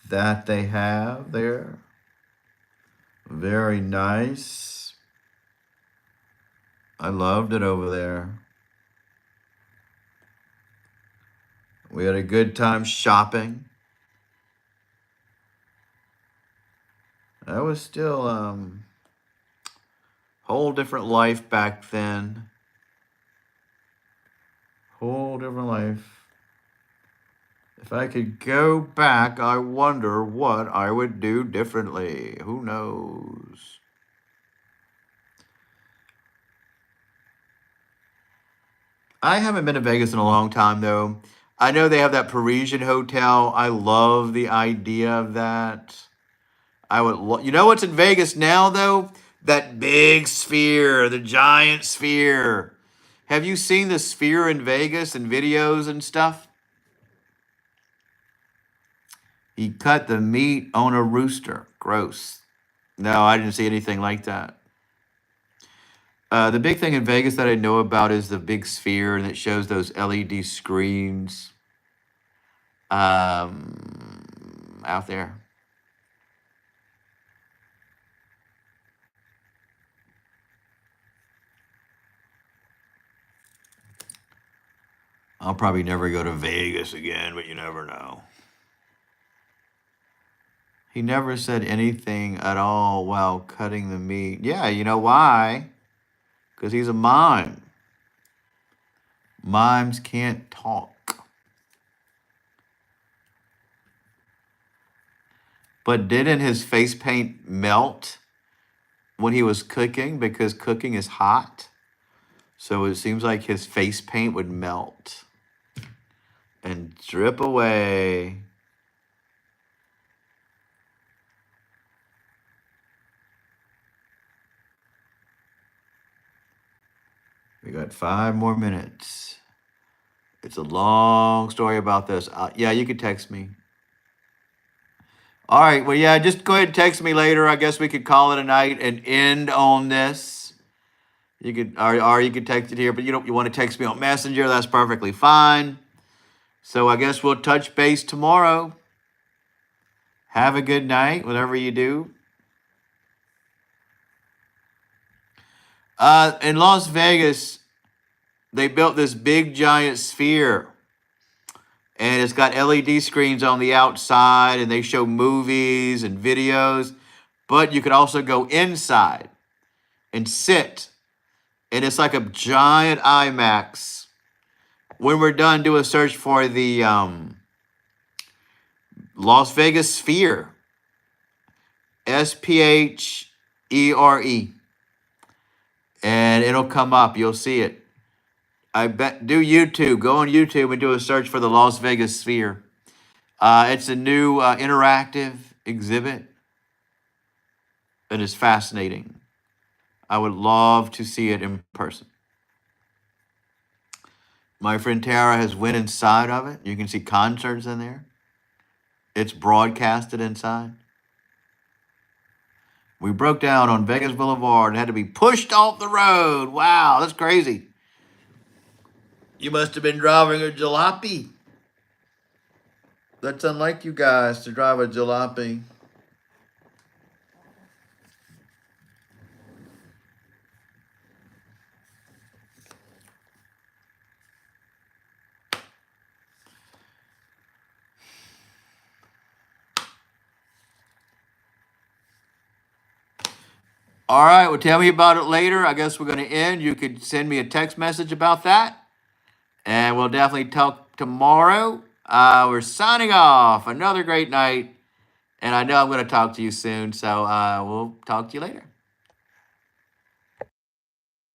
that they have there. Very nice. I loved it over there. We had a good time shopping. That was still whole different life back then. Whole different life. If I could go back, I wonder what I would do differently. Who knows? I haven't been to Vegas in a long time, though. I know they have that Parisian hotel. I love the idea of that. I would, you know what's in Vegas now, though? That big sphere, the giant sphere. Have you seen the sphere in Vegas and videos and stuff? He cut the meat on a rooster. Gross. No, I didn't see anything like that. The big thing in Vegas that I know about is the big sphere, and it shows those LED screens out there. I'll probably never go to Vegas again, but you never know. He never said anything at all while cutting the meat. Yeah, you know why? Because he's a mime. Mimes can't talk. But didn't his face paint melt when he was cooking? Because cooking is hot. So it seems like his face paint would melt and drip away. We got 5 more minutes. It's a long story about this. Yeah, you could text me. All right. Well, yeah, just go ahead and text me later. I guess we could call it a night and end on this. You could, or you could text it here, but you want to text me on Messenger. That's perfectly fine. So I guess we'll touch base tomorrow. Have a good night, whatever you do. In Las Vegas, they built this big giant sphere, and it's got LED screens on the outside, and they show movies and videos, but you could also go inside and sit, and it's like a giant IMAX. When we're done, do a search for the Las Vegas Sphere, SPHERE, and it'll come up. You'll see it. I bet do YouTube. Go on YouTube and do a search for the Las Vegas Sphere. It's a new interactive exhibit that is fascinating. I would love to see it in person. My friend Tara has went inside of it. You can see concerts in there. It's broadcasted inside. We broke down on Vegas Boulevard and had to be pushed off the road. Wow, that's crazy. You must have been driving a jalopy. That's unlike you guys to drive a jalopy. All right, well, tell me about it later. I guess we're going to end. You could send me a text message about that, and we'll definitely talk tomorrow. We're signing off. Another great night, and I know I'm going to talk to you soon, so we'll talk to you later.